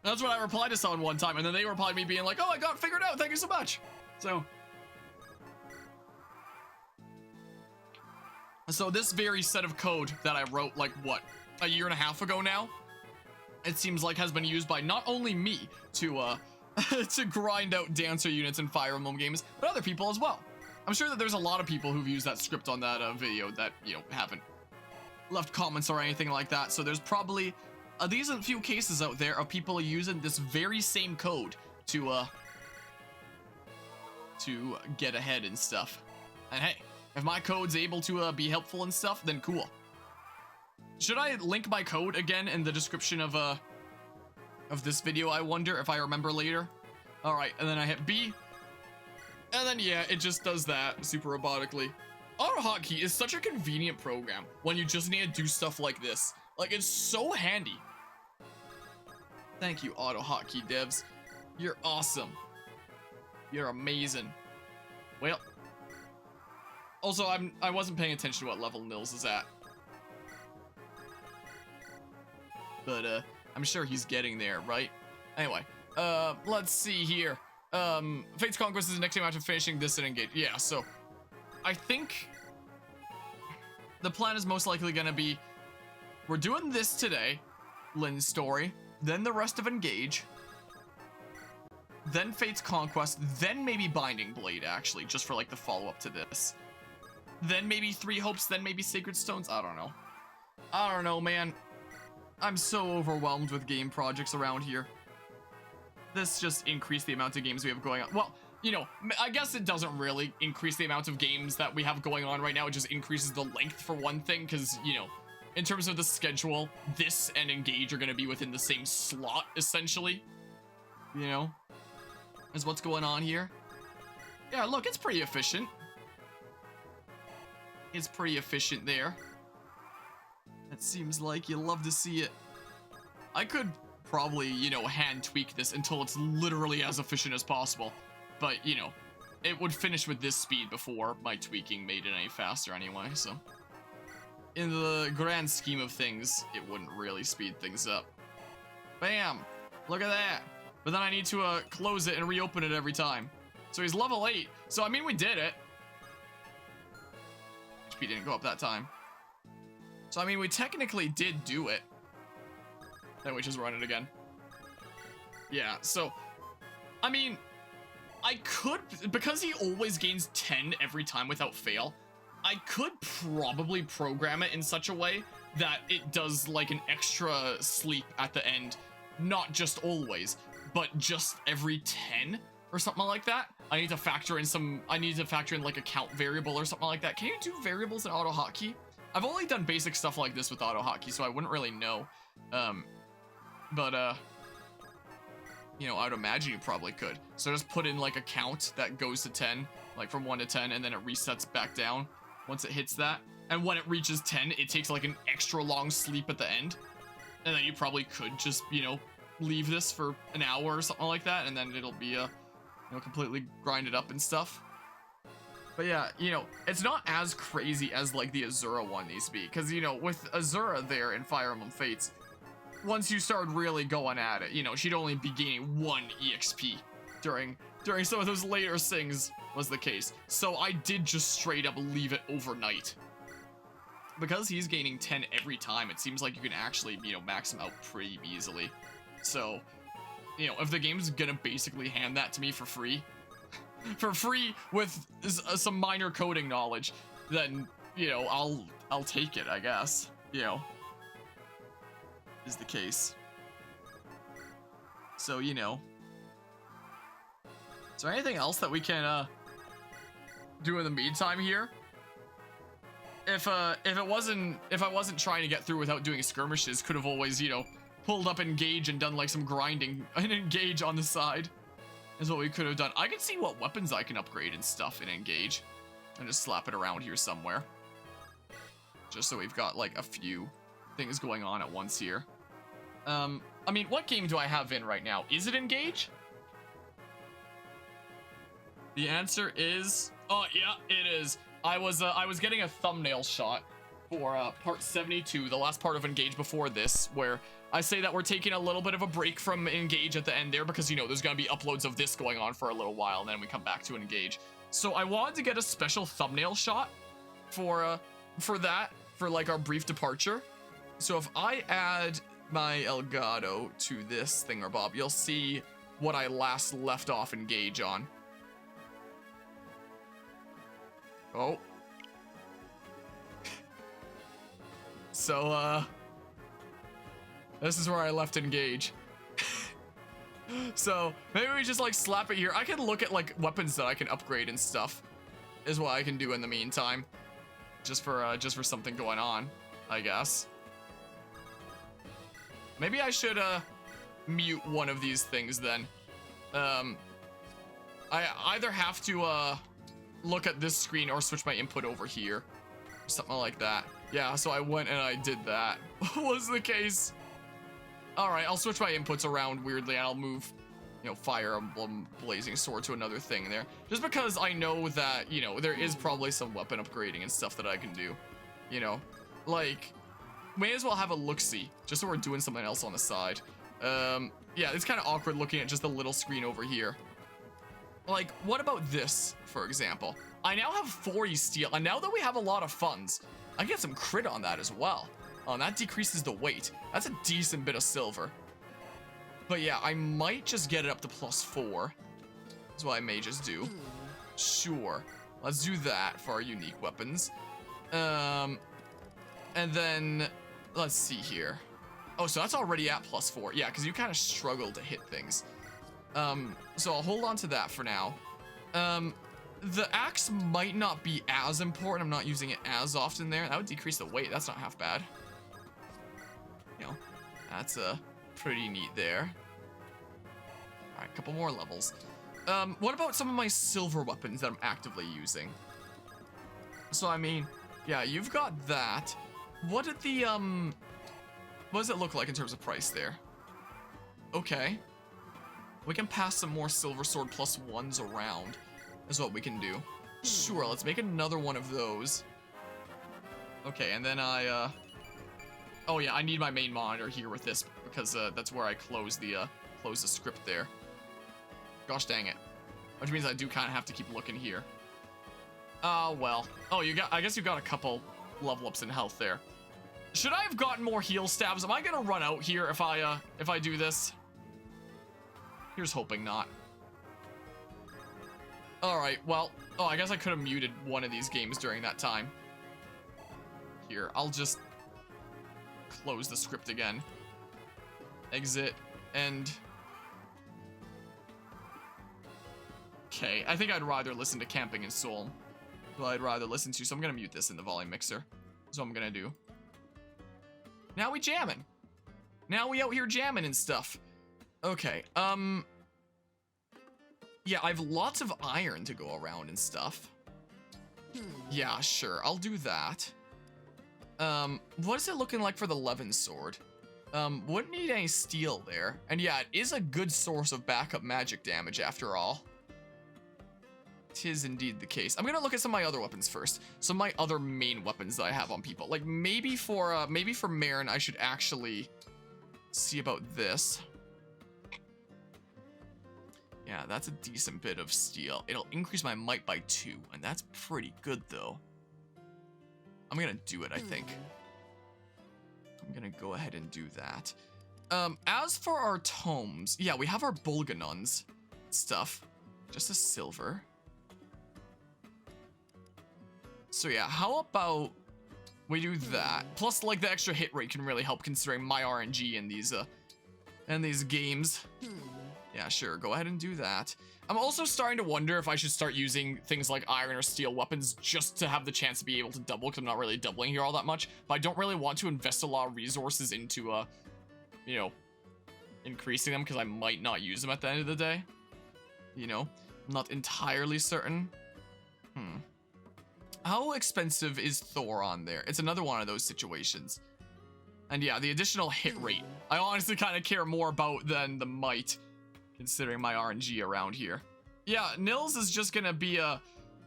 That's what I replied to someone one time, and then they replied me being like, oh, I got it figured out, thank you so much. So this very set of code that I wrote, like, what, a year and a half ago now, it seems like has been used by not only me to to grind out dancer units in Fire Emblem games, but other people as well. I'm sure that there's a lot of people who've used that script on that video that, you know, haven't left comments or anything like that. So there's probably a decent few cases out there of people using this very same code to get ahead and stuff. And hey, if my code's able to be helpful and stuff, then cool. Should I link my code again in the description of this video, I wonder, if I remember later? All right, and then I hit B. And then, yeah, it just does that super robotically. Autohotkey is such a convenient program when you just need to do stuff like this. Like, it's so handy. Thank you, autohotkey devs. You're awesome. You're amazing. Well, also, I wasn't paying attention to what level Nils is at. But, I'm sure he's getting there, right? Anyway, let's see here. Fate's Conquest is the next game after finishing this and engage. Yeah, so I think the plan is most likely gonna be, we're doing this today, Lynn's story, then the rest of Engage, then Fate's Conquest, then maybe Binding Blade, actually, just for, like, the follow-up to this. Then maybe Three Hopes, then maybe Sacred Stones, I don't know. I don't know, man. I'm so overwhelmed with game projects around here. This just increased the amount of games we have going on. Well, you know, I guess it doesn't really increase the amount of games that we have going on right now. It just increases the length for one thing, because, you know, in terms of the schedule, this and Engage are going to be within the same slot, essentially. You know, is what's going on here. Yeah, look, it's pretty efficient. It's pretty efficient there. It seems like you love to see it. I could probably, you know, hand tweak this until it's literally as efficient as possible. But, you know, it would finish with this speed before my tweaking made it any faster anyway, so. In the grand scheme of things, it wouldn't really speed things up. Bam! Look at that! But then I need to close it and reopen it every time. So he's level 8. So, I mean, we did it. HP didn't go up that time. So, I mean, we technically did do it. Then we just run it again. Yeah, so, I mean, I could, because he always gains 10 every time without fail, I could probably program it in such a way that it does, like, an extra sleep at the end. Not just always, but just every 10 or something like that. I need to factor in like a count variable or something like that. Can you do variables in autohotkey? I've only done basic stuff like this with autohotkey, so I wouldn't really know. You know, I would imagine you probably could. So just put in like a count that goes to 10, like from 1 to 10, and then it resets back down once it hits that. And when it reaches 10, it takes like an extra long sleep at the end. And then you probably could just, you know, leave this for an hour or something like that, and then it'll be, you know, completely grinded up and stuff. But yeah, you know, it's not as crazy as like the Azura one needs to be, because, you know, with Azura there in Fire Emblem Fates, once you started really going at it, you know, she'd only be gaining 1 EXP during some of those later things was the case. So I did just straight up leave it overnight. Because he's gaining 10 every time, it seems like you can actually, you know, max him out pretty easily. So, you know, if the game's gonna basically hand that to me for free, with some minor coding knowledge, then, you know, I'll take it, I guess, you know, is the case. So, you know, is there anything else that we can, do in the meantime here? If I wasn't trying to get through without doing skirmishes, could have always, you know, pulled up Engage and done like some grinding and Engage on the side. Is what we could have done. I can see what weapons I can upgrade and stuff in Engage, and just slap it around here somewhere. Just so we've got like a few things going on at once here. I mean, what game do I have in right now? Is it Engage? The answer is, oh yeah, it is. I was getting a thumbnail shot for part 72, the last part of Engage before this, where I say that we're taking a little bit of a break from Engage at the end there because, you know, there's going to be uploads of this going on for a little while, and then we come back to Engage. So I wanted to get a special thumbnail shot for that, for like our brief departure. So if I add my Elgato to this thingamabob, you'll see what I last left off Engage on. Oh. So, this is where I left Engage. So, maybe we just, like, slap it here. I can look at, like, weapons that I can upgrade and stuff, is what I can do in the meantime. Just for something going on, I guess. Maybe I should, mute one of these things, then. I either have to, look at this screen or switch my input over here. Something like that. Yeah, so I went and I did that. Was the case. Alright, I'll switch my inputs around weirdly and I'll move, you know, Fire Emblem Blazing Sword to another thing there. Just because I know that, you know, there is probably some weapon upgrading and stuff that I can do. You know, like, may as well have a look-see, just so we're doing something else on the side. Yeah, it's kind of awkward looking at just the little screen over here. Like, what about this, for example? I now have 40 steel, and now that we have a lot of funds, I get some crit on that as well. Oh, and that decreases the weight. That's a decent bit of silver. But yeah, I might just get it up to +4. That's what I may just do. Sure. Let's do that for our unique weapons. And then, let's see here. Oh, so that's already at +4. Yeah, because you kind of struggle to hit things. So I'll hold on to that for now. The axe might not be as important. I'm not using it as often there. That would decrease the weight. That's not half bad. You know, that's pretty neat there. All right, a couple more levels. What about some of my silver weapons that I'm actively using? So, I mean, yeah, you've got that. What did the, what does it look like in terms of price there? Okay. We can pass some more silver sword +1s around. Is what we can do. Sure, let's make another one of those. Okay, and then oh yeah, I need my main monitor here with this because that's where I close the script there. Gosh dang it. Which means I do kind of have to keep looking here. Well. Oh, I guess you got a couple level ups in health there. Should I have gotten more heal stabs? Am I gonna run out here if I do this? Here's hoping not. Alright, well, oh, I guess I could have muted one of these games during that time. Here, I'll just close the script again. Exit, and... Okay, I think I'd rather listen to Camping in Seoul. Well, I'd rather listen to, so I'm gonna mute this in the volume mixer. That's what I'm gonna do. Now we jamming. Now we out here jamming and stuff. Okay, yeah, I have lots of iron to go around and stuff. Yeah, sure, I'll do that. What is it looking like for the Levin sword? Wouldn't need any steel there. And yeah, it is a good source of backup magic damage after all. 'Tis indeed the case. I'm gonna look at some of my other weapons first. Some of my other main weapons that I have on people. Like maybe for Marin, I should actually see about this. Yeah, that's a decent bit of steel. It'll increase my might by 2, and that's pretty good, though. I'm gonna do it, I think. I'm gonna go ahead and do that. As for our tomes, yeah, we have our Bulganons stuff. Just a silver. So yeah, how about we do that? Plus, like, the extra hit rate can really help considering my RNG in these games. Yeah, sure, go ahead and do that. I'm also starting to wonder if I should start using things like iron or steel weapons just to have the chance to be able to double, because I'm not really doubling here all that much. But I don't really want to invest a lot of resources into, you know, increasing them, because I might not use them at the end of the day. You know, I'm not entirely certain. How expensive is Thor on there? It's another one of those situations. And yeah, the additional hit rate, I honestly kind of care more about than the might, considering my RNG around here. Yeah, Nils is just gonna be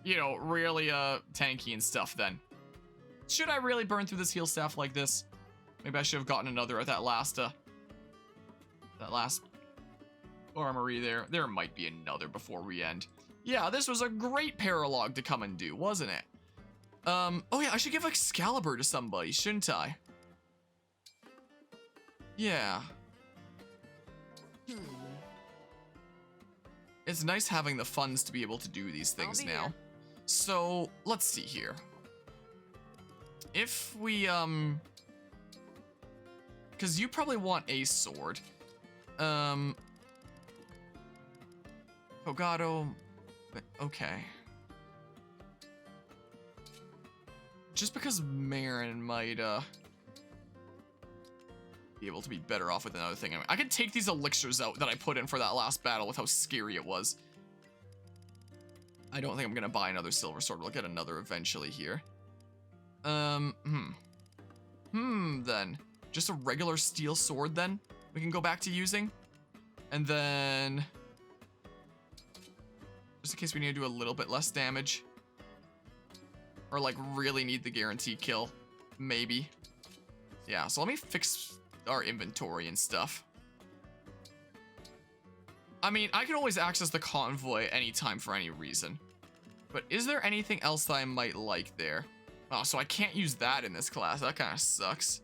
you know, really tanky and stuff then. Should I really burn through this heal staff like this? Maybe I should have gotten another at that last armory there. There might be another before we end. Yeah, this was a great paralogue to come and do, wasn't it? Oh yeah, I should give Excalibur to somebody, shouldn't I? Yeah. It's nice having the funds to be able to do these things now. Here. So, let's see here. If we, because you probably want a sword. Fogado, okay. Just because Marin might, be able to be better off with another thing. I could take these elixirs out that I put in for that last battle with how scary it was. I don't think I'm gonna buy another silver sword. We'll get another eventually here. Then. Just a regular steel sword then we can go back to using. And then, just in case we need to do a little bit less damage. Or like really need the guaranteed kill. Maybe. Yeah, so let me fix our inventory and stuff. I mean, I can always access the convoy anytime for any reason. But is there anything else that I might like there? Oh, so I can't use that in this class. That kind of sucks.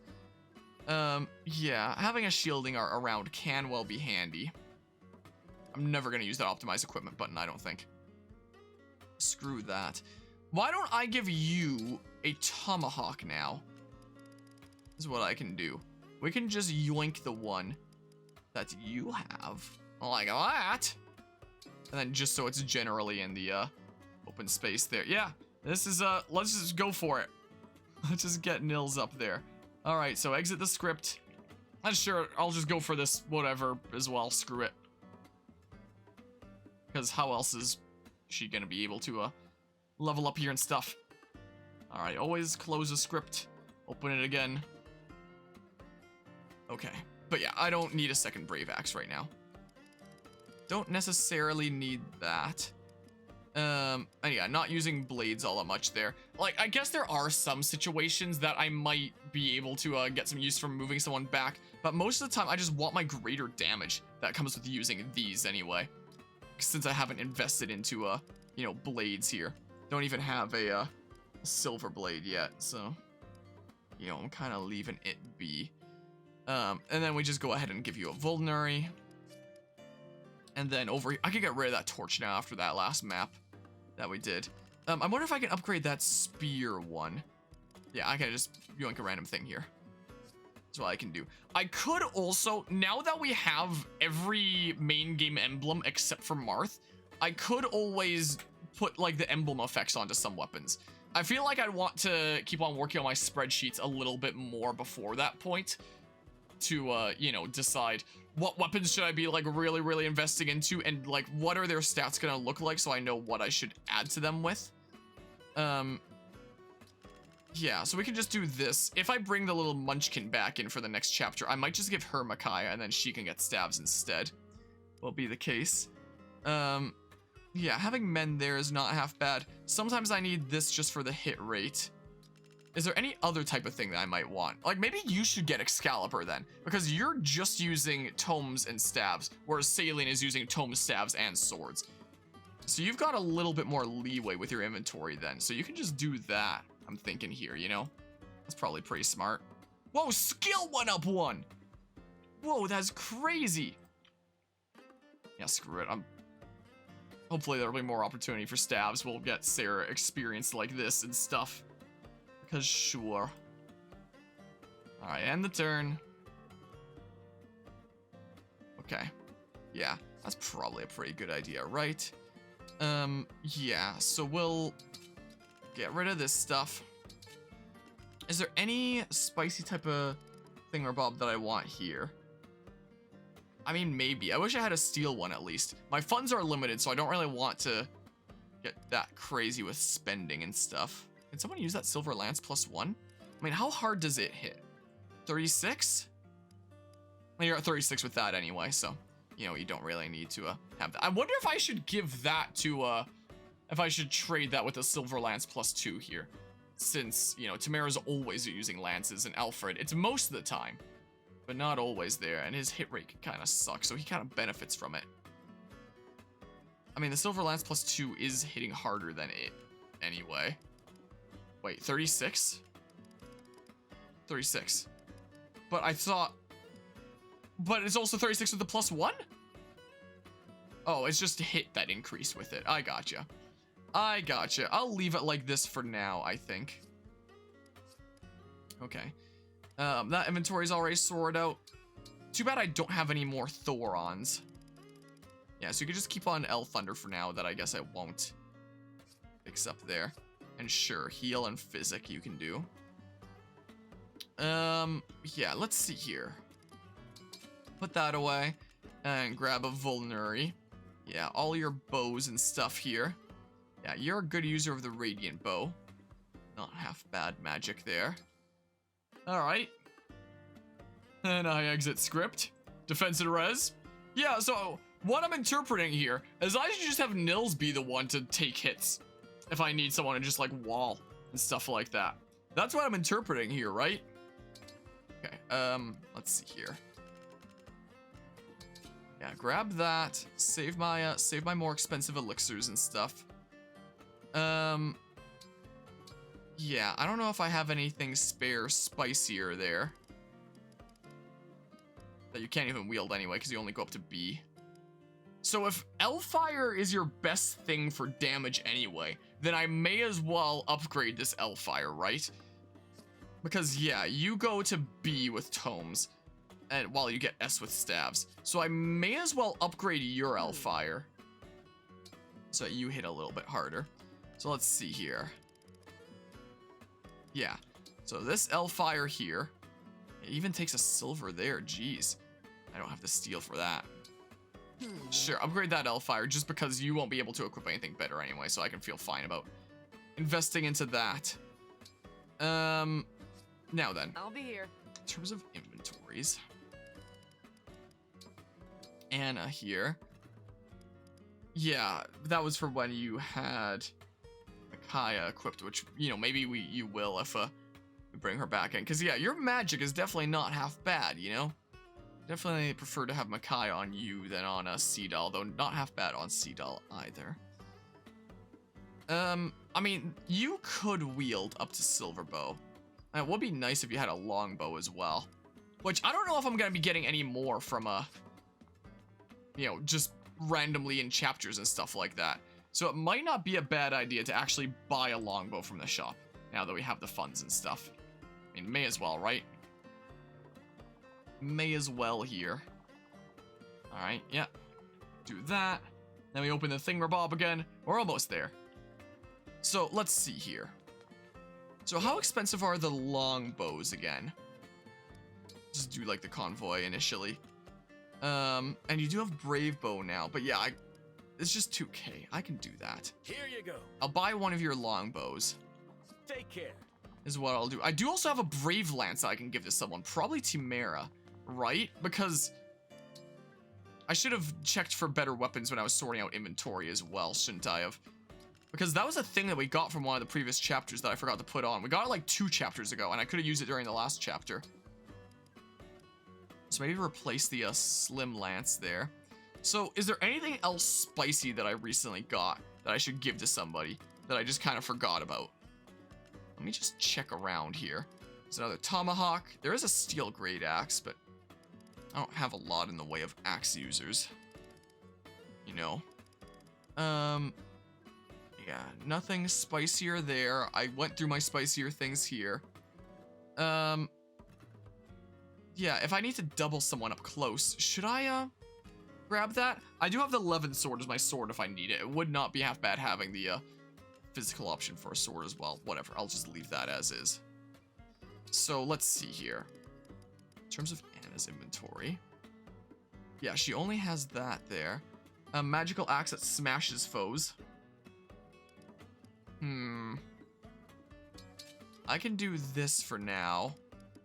Yeah, having a shielding art around can well be handy. I'm never going to use that optimize equipment button, I don't think. Screw that. Why don't I give you a tomahawk now? This is what I can do. We can just yoink the one that you have. Like that. And then just so it's generally in the open space there. Yeah, this is, let's just go for it. Let's just get Nils up there. All right, so exit the script. I'm sure I'll just go for this whatever as well. Screw it. Because how else is she gonna be able to level up here and stuff? All right, always close the script. Open it again. Okay, but yeah, I don't need a second Brave Axe right now. Don't necessarily need that. And yeah, not using blades all that much there. Like, I guess there are some situations that I might be able to get some use from moving someone back, but most of the time I just want my greater damage that comes with using these anyway. Since I haven't invested into, you know, blades here. Don't even have a silver blade yet, so, you know, I'm kind of leaving it be. And then we just go ahead and give you a vulnerary. And then over here, I can get rid of that torch now after that last map that we did. I wonder if I can upgrade that spear one. Yeah, I can just yoink a random thing here. That's what I can do. I could also, now that we have every main game emblem except for Marth, I could always put like the emblem effects onto some weapons. I feel like I'd want to keep on working on my spreadsheets a little bit more before that point to, you know, decide what weapons should I be like really investing into and like what are their stats gonna look like so I know what I should add to them with. Yeah, so we can just do this. If I bring the little munchkin back in for the next chapter, I might just give her Micaiah and then she can get stabs instead. Will be the case. Yeah, having men there is not half bad. Sometimes I need this just for the hit rate. Is there any other type of thing that I might want? Like, maybe you should get Excalibur then, because you're just using tomes and stabs, whereas Saline is using tomes, stabs, and swords. So you've got a little bit more leeway with your inventory then, so you can just do that, I'm thinking here, you know? That's probably pretty smart. Whoa, skill went up one! Whoa, that's crazy! Yeah, screw it, hopefully there'll be more opportunity for stabs. We'll get Sarah experience like this and stuff. Because sure. Alright, end the turn. Okay. Yeah, that's probably a pretty good idea, right? Yeah, so we'll get rid of this stuff. Is there any spicy type of thingamabob that I want here? I mean, maybe. I wish I had a steel one at least. My funds are limited, so I don't really want to get that crazy with spending and stuff. Can someone use that silver lance +1? I mean, how hard does it hit? 36? Well, you're at 36 with that anyway, so, you know, you don't really need to have that. I wonder if I should give that to, if I should trade that with a silver lance +2 here. Since, you know, Tamara's always using lances and Alfred, it's most of the time, but not always there, and his hit rate kind of sucks, so he kind of benefits from it. I mean, the Silver Lance +2 is hitting harder than it anyway. Wait, 36? 36. But I thought... But it's also 36 with the +1? Oh, it's just hit that increase with it. I gotcha. I gotcha. I'll leave it like this for now, I think. Okay. That inventory's already sorted out. Too bad I don't have any more Thorons. Yeah, so you can just keep on El Thunder for now, that I guess I won't fix up there. And sure, heal and physic you can do. Yeah, let's see here. Put that away and grab a Vulnerary. Yeah, all your bows and stuff here. Yeah, you're a good user of the Radiant Bow. Not half bad magic there. Alright. And I exit script. Defense and res. Yeah, so what I'm interpreting here is I should just have Nils be the one to take hits. If I need someone to just like wall and stuff like that. That's what I'm interpreting here, right? Okay, let's see here. Yeah, grab that. Save my more expensive elixirs and stuff. Yeah, I don't know if I have anything spare spicier there. That you can't even wield anyway, because you only go up to B. So if Elfire is your best thing for damage anyway, then I may as well upgrade this Elfire, right? Because yeah, you go to B with tomes, and while you get S with staves. So I may as well upgrade your Elfire, so that you hit a little bit harder. So let's see here. Yeah, so this Elfire here, it even takes a silver there, jeez. I don't have the steel for that. Sure, upgrade that Elfire just because you won't be able to equip anything better anyway, so I can feel fine about investing into that. Now then. I'll be here. In terms of inventories. Anna here. Yeah, that was for when you had Micaiah equipped, which, you know, maybe you will if we bring her back in. Because, yeah, your magic is definitely not half bad, you know? Definitely prefer to have Micaiah on you than on a Seadoll, though not half bad on Seadoll either. I mean, you could wield up to Silverbow. It would be nice if you had a longbow as well. Which, I don't know if I'm going to be getting any more from you know, just randomly in chapters and stuff like that. So it might not be a bad idea to actually buy a longbow from the shop, now that we have the funds and stuff. I mean, may as well, right? May as well here. Alright, yeah. Do that. Then we open the thingamabob again. We're almost there. So, let's see here. So, how expensive are the longbows again? Just do, like, the convoy initially. And you do have Brave Bow now, but yeah, it's just 2k. I can do that. Here you go. I'll buy one of your longbows. Take care. Is what I'll do. I do also have a Brave Lance I can give to someone. Probably Timera, right? Because I should have checked for better weapons when I was sorting out inventory as well, shouldn't I have? Because that was a thing that we got from one of the previous chapters that I forgot to put on. We got it like 2 chapters ago, and I could have used it during the last chapter. So maybe replace the Slim Lance there. So is there anything else spicy that I recently got that I should give to somebody that I just kind of forgot about? Let me just check around here. There's another Tomahawk. There is a Steel Great Axe, but I don't have a lot in the way of axe users. You know. Yeah, nothing spicier there. I went through my spicier things here. Yeah, if I need to double someone up close, should I, grab that? I do have the 11th sword as my sword if I need it. It would not be half bad having the, physical option for a sword as well. Whatever, I'll just leave that as is. So, let's see here. In terms of Anna's inventory. Yeah, she only has that there. A magical axe that smashes foes. I can do this for now.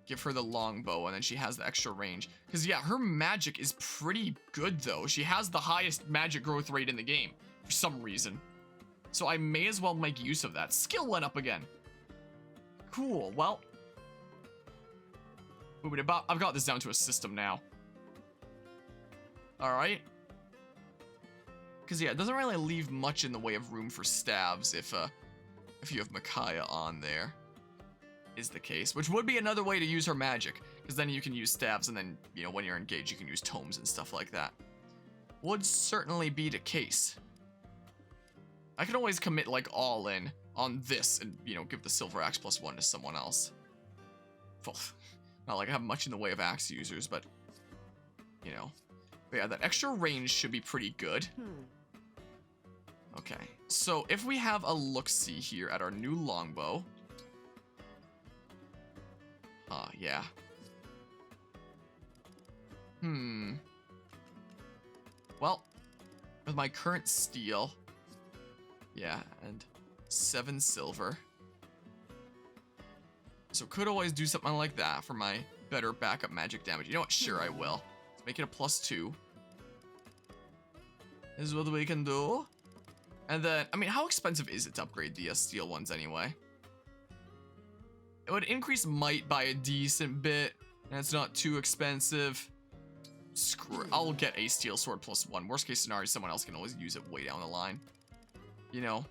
Give her the longbow, and then she has the extra range. Because, yeah, her magic is pretty good, though. She has the highest magic growth rate in the game, for some reason. So I may as well make use of that. Skill went up again. Cool. Well, I've got this down to a system now. All right. Because yeah, it doesn't really leave much in the way of room for stabs if you have Micaiah on there. Is the case, which would be another way to use her magic, because then you can use stabs, and then, you know, when you're engaged, you can use tomes and stuff like that. Would certainly be the case. I can always commit, like, all in on this and, you know, give the silver axe +1 to someone else. Well, not like I have much in the way of axe users, but, you know. But yeah, that extra range should be pretty good. Okay, so if we have a look-see here at our new longbow. Yeah. Well, with my current steel, yeah, and 7 silver. So could always do something like that for my better backup magic damage. You know what? Sure, I will. Let's make it a +2. This is what we can do. And then, I mean, how expensive is it to upgrade the steel ones anyway? It would increase might by a decent bit, and it's not too expensive. Screw it. I'll get a steel sword +1. Worst case scenario, someone else can always use it way down the line. You know?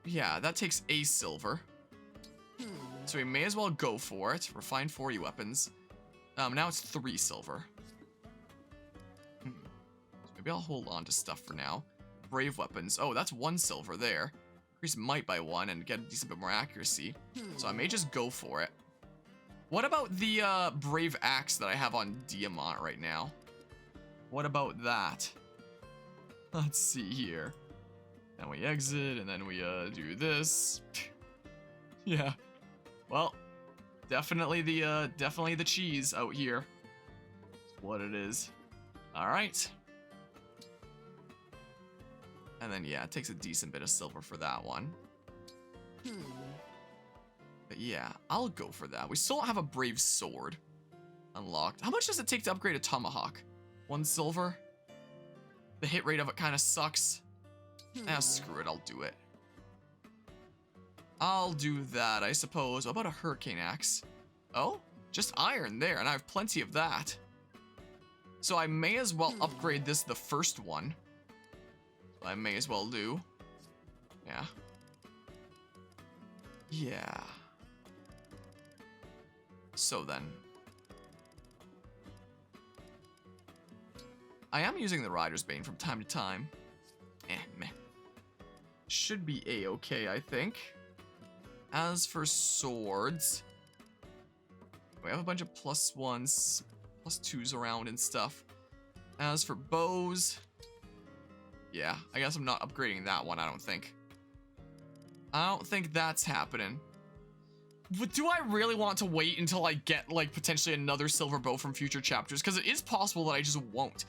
Yeah, that takes a silver. So we may as well go for it. Refined 40 weapons. Now it's 3 silver. So maybe I'll hold on to stuff for now. Brave weapons. Oh, that's 1 silver there. Increase might by 1 and get a decent bit more accuracy. So I may just go for it. What about the brave axe that I have on Diamant right now? What about that? Let's see here. And we exit, and then we do this. Yeah. Well, definitely the cheese out here. That's what it is. All right. And then yeah, it takes a decent bit of silver for that one. But yeah, I'll go for that. We still don't have a brave sword unlocked. How much does it take to upgrade a tomahawk? 1 silver? The hit rate of it kind of sucks. Ah, screw it, I'll do it. I'll do that, I suppose. What about a hurricane axe? Oh, just iron there, and I have plenty of that. So I may as well upgrade this the first one. I may as well do. Yeah. Yeah. So then. I am using the Rider's Bane from time to time. Meh. Should be a-okay, I think. As for swords, we have a bunch of +1s, +2s around and stuff. As for bows, yeah, I guess I'm not upgrading that one, I don't think. I don't think that's happening. But do I really want to wait until I get, like, potentially another silver bow from future chapters? Because it is possible that I just won't.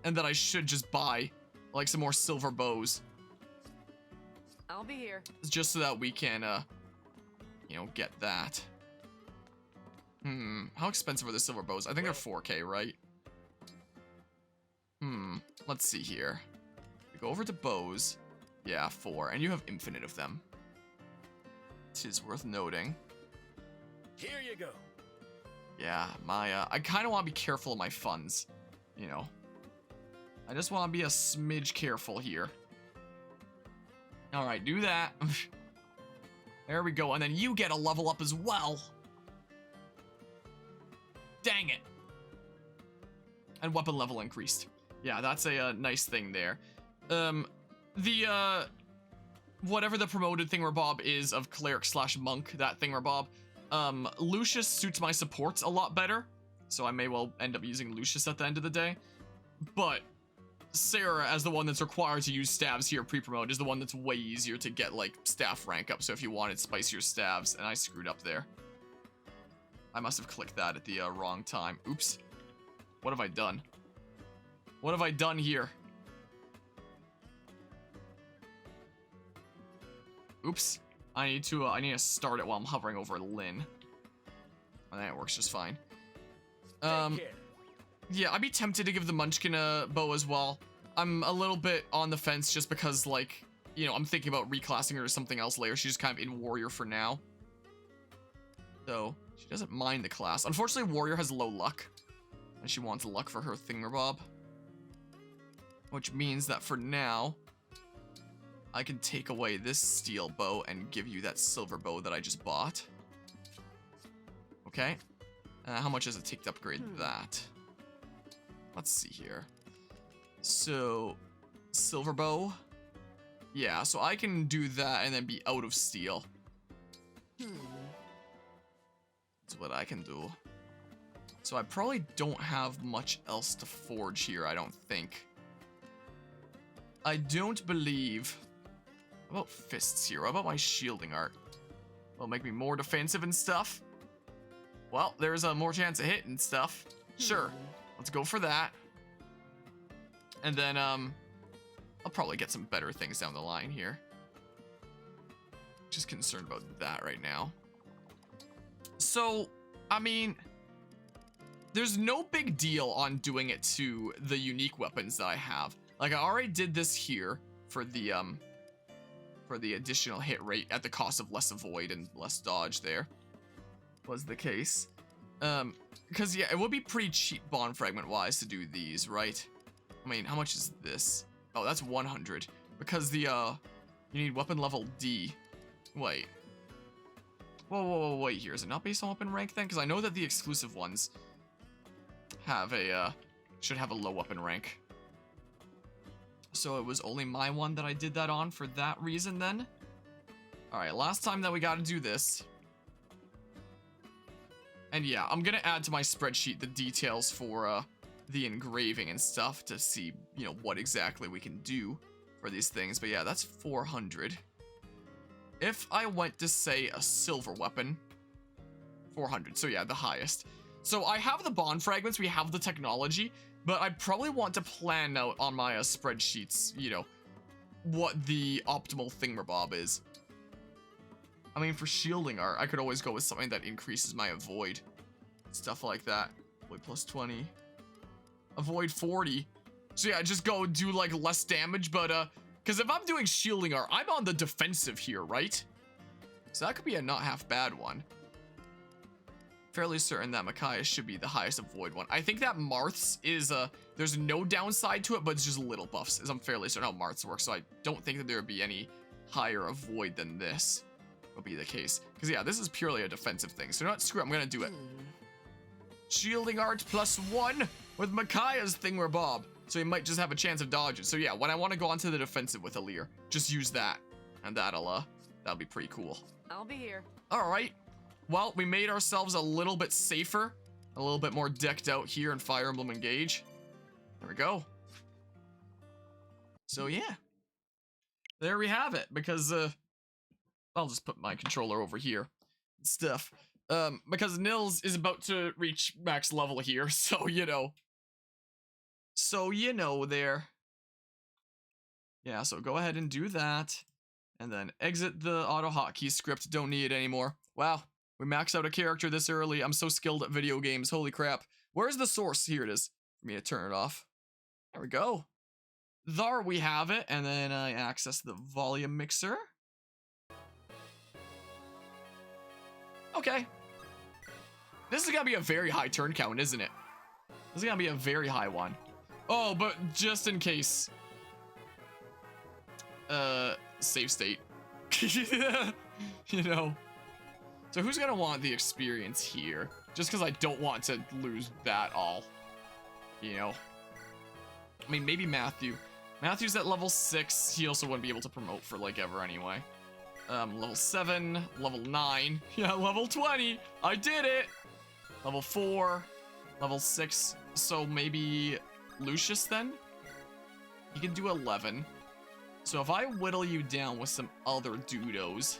And that I should just buy, like, some more silver bows. I'll be here. Just so that we can, you know, get that. How expensive are the silver bows? I think they're 4K, right? Let's see here. We go over to bows. Yeah, 4. And you have infinite of them. It is worth noting. Here you go. Yeah, my, I kind of want to be careful of my funds. You know. I just want to be a smidge careful here. Alright, do that. There we go. And then you get a level up as well. Dang it. And weapon level increased. Yeah, that's a nice thing there. Whatever the promoted thingamabob is of cleric/monk, that thingamabob, Lucius suits my supports a lot better. So I may well end up using Lucius at the end of the day. But Sarah, as the one that's required to use stabs here pre-promote, is the one that's way easier to get, like, staff rank up. So if you wanted spicier stabs, and I screwed up there. I must have clicked that at the wrong time. Oops. What have I done? What have I done here? Oops. I need to start it while I'm hovering over Lynn. And that works just fine. Yeah, I'd be tempted to give the Munchkin a bow as well. I'm a little bit on the fence just because, like, you know, I'm thinking about reclassing her to something else later. She's kind of in warrior for now. So, she doesn't mind the class. Unfortunately, warrior has low luck. And she wants luck for her thingamabob. Which means that for now, I can take away this steel bow and give you that silver bow that I just bought. Okay. How much does it take to upgrade that? Let's see here. So, silver bow. Yeah, so I can do that and then be out of steel. That's what I can do. So I probably don't have much else to forge here, I don't think. I don't believe... What about fists here? What about my shielding art? Will it make me more defensive and stuff? Well, there's a more chance of hitting stuff. Sure, let's go for that. And then, I'll probably get some better things down the line here. Just concerned about that right now. So, I mean... There's no big deal on doing it to the unique weapons that I have. Like, I already did this here for the additional hit rate at the cost of less avoid and less dodge there. Was the case. Because, yeah, it would be pretty cheap bond fragment-wise to do these, right? I mean, how much is this? Oh, that's 100. Because the, you need weapon level D. Wait. Whoa, wait here. Is it not based on weapon rank then? Because I know that the exclusive ones... have a, should have a low weapon rank. So it was only my one that I did that on for that reason then. Alright, last time that we gotta do this. And yeah, I'm gonna add to my spreadsheet the details for, the engraving and stuff to see, you know, what exactly we can do for these things. But yeah, that's 400. If I went to, say, a silver weapon, 400. So yeah, the highest. So I have the bond fragments, we have the technology, but I probably want to plan out on my spreadsheets, you know, what the optimal thingamabob is. I mean, for shielding art, I could always go with something that increases my avoid. Stuff like that. Avoid plus 20. Avoid 40. So yeah, just go do like less damage, but because if I'm doing shielding art, I'm on the defensive here, right? So that could be a not half bad one. Fairly certain that Micaiah should be the highest avoid one. I think that Marth's is, there's no downside to it, but it's just little buffs, as I'm fairly certain how Marth's work, so I don't think that there would be any higher avoid than this would be the case. Because, yeah, this is purely a defensive thing, so not screw it, I'm gonna do it. Shielding art +1 with Micaiah's thingamabob, so he might just have a chance of dodging. So, yeah, when I want to go onto the defensive with Alir, just use that, and that'll be pretty cool. I'll be here. Alright. Well, we made ourselves a little bit safer, a little bit more decked out here in Fire Emblem Engage. There we go. So yeah, there we have it. Because I'll just put my controller over here and stuff. Because Nils is about to reach max level here, so you know. So you know there. Yeah, so go ahead and do that, and then exit the autohotkey script. Don't need it anymore. Wow. We maxed out a character this early. I'm so skilled at video games. Holy crap. Where's the source? Here it is. For me to turn it off. There we go. There we have it. And then I access the volume mixer. Okay. This is gonna be a very high turn count, isn't it? This is gonna be a very high one. Oh, but just in case. Save state. You know. So who's gonna want the experience here? Just because I don't want to lose that all. You know? I mean, maybe Matthew. Matthew's at level 6. He also wouldn't be able to promote for, like, ever anyway. Level 7. Level 9. Yeah, level 20. I did it! Level 4. Level 6. So maybe Lucius then? He can do 11. So if I whittle you down with some other dudos...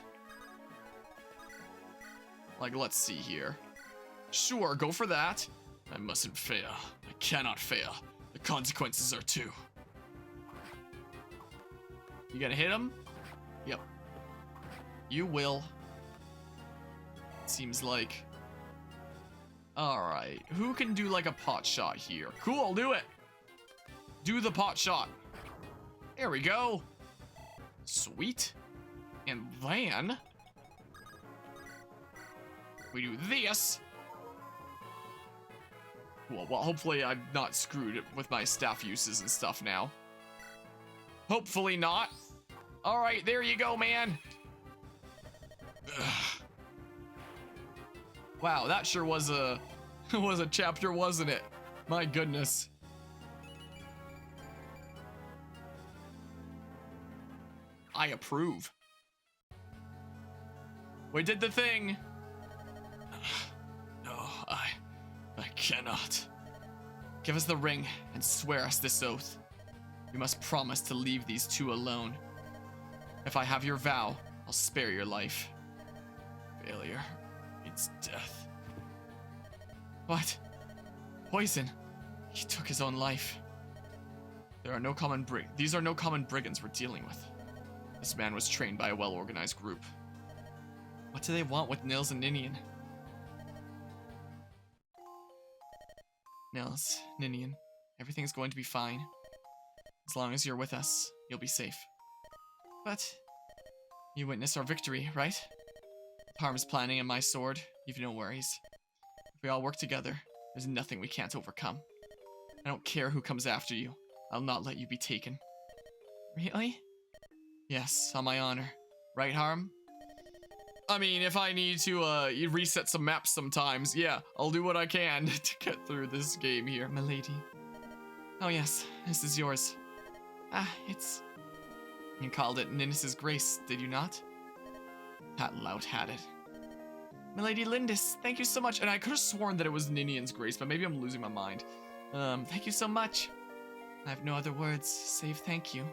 Like, let's see here. Sure, go for that. I mustn't fail. I cannot fail. The consequences are too. You gonna hit him? Yep. You will. Seems like. Alright. Who can do like a pot shot here? Cool, I'll do it. Do the pot shot. There we go. Sweet. And then we do this. Well, hopefully I'm not screwed with my staff uses and stuff now. Hopefully not. All right, there you go, man. Ugh. Wow, that sure was a chapter, wasn't it? My goodness. I approve. We did the thing. No, I cannot. Give us the ring and swear us this oath. You must promise to leave these two alone. If I have your vow, I'll spare your life. Failure means death. What? Poison. He took his own life. These are no common brigands we're dealing with. This man was trained by a well-organized group. What do they want with Nils and Ninian? Nils, Ninian, everything's going to be fine. As long as you're with us, you'll be safe. But you witnessed our victory, right? Harm's planning and my sword, you've no worries. If we all work together, there's nothing we can't overcome. I don't care who comes after you. I'll not let you be taken. Really? Yes, on my honor. Right, Harm? I mean, if I need to reset some maps sometimes, yeah, I'll do what I can to get through this game here, milady. Oh yes, this is yours. It's... You called it Ninnis' Grace, did you not? That lout had it. Milady Lindis, thank you so much. And I could have sworn that it was Ninian's Grace, but maybe I'm losing my mind. Thank you so much. I have no other words, save thank you.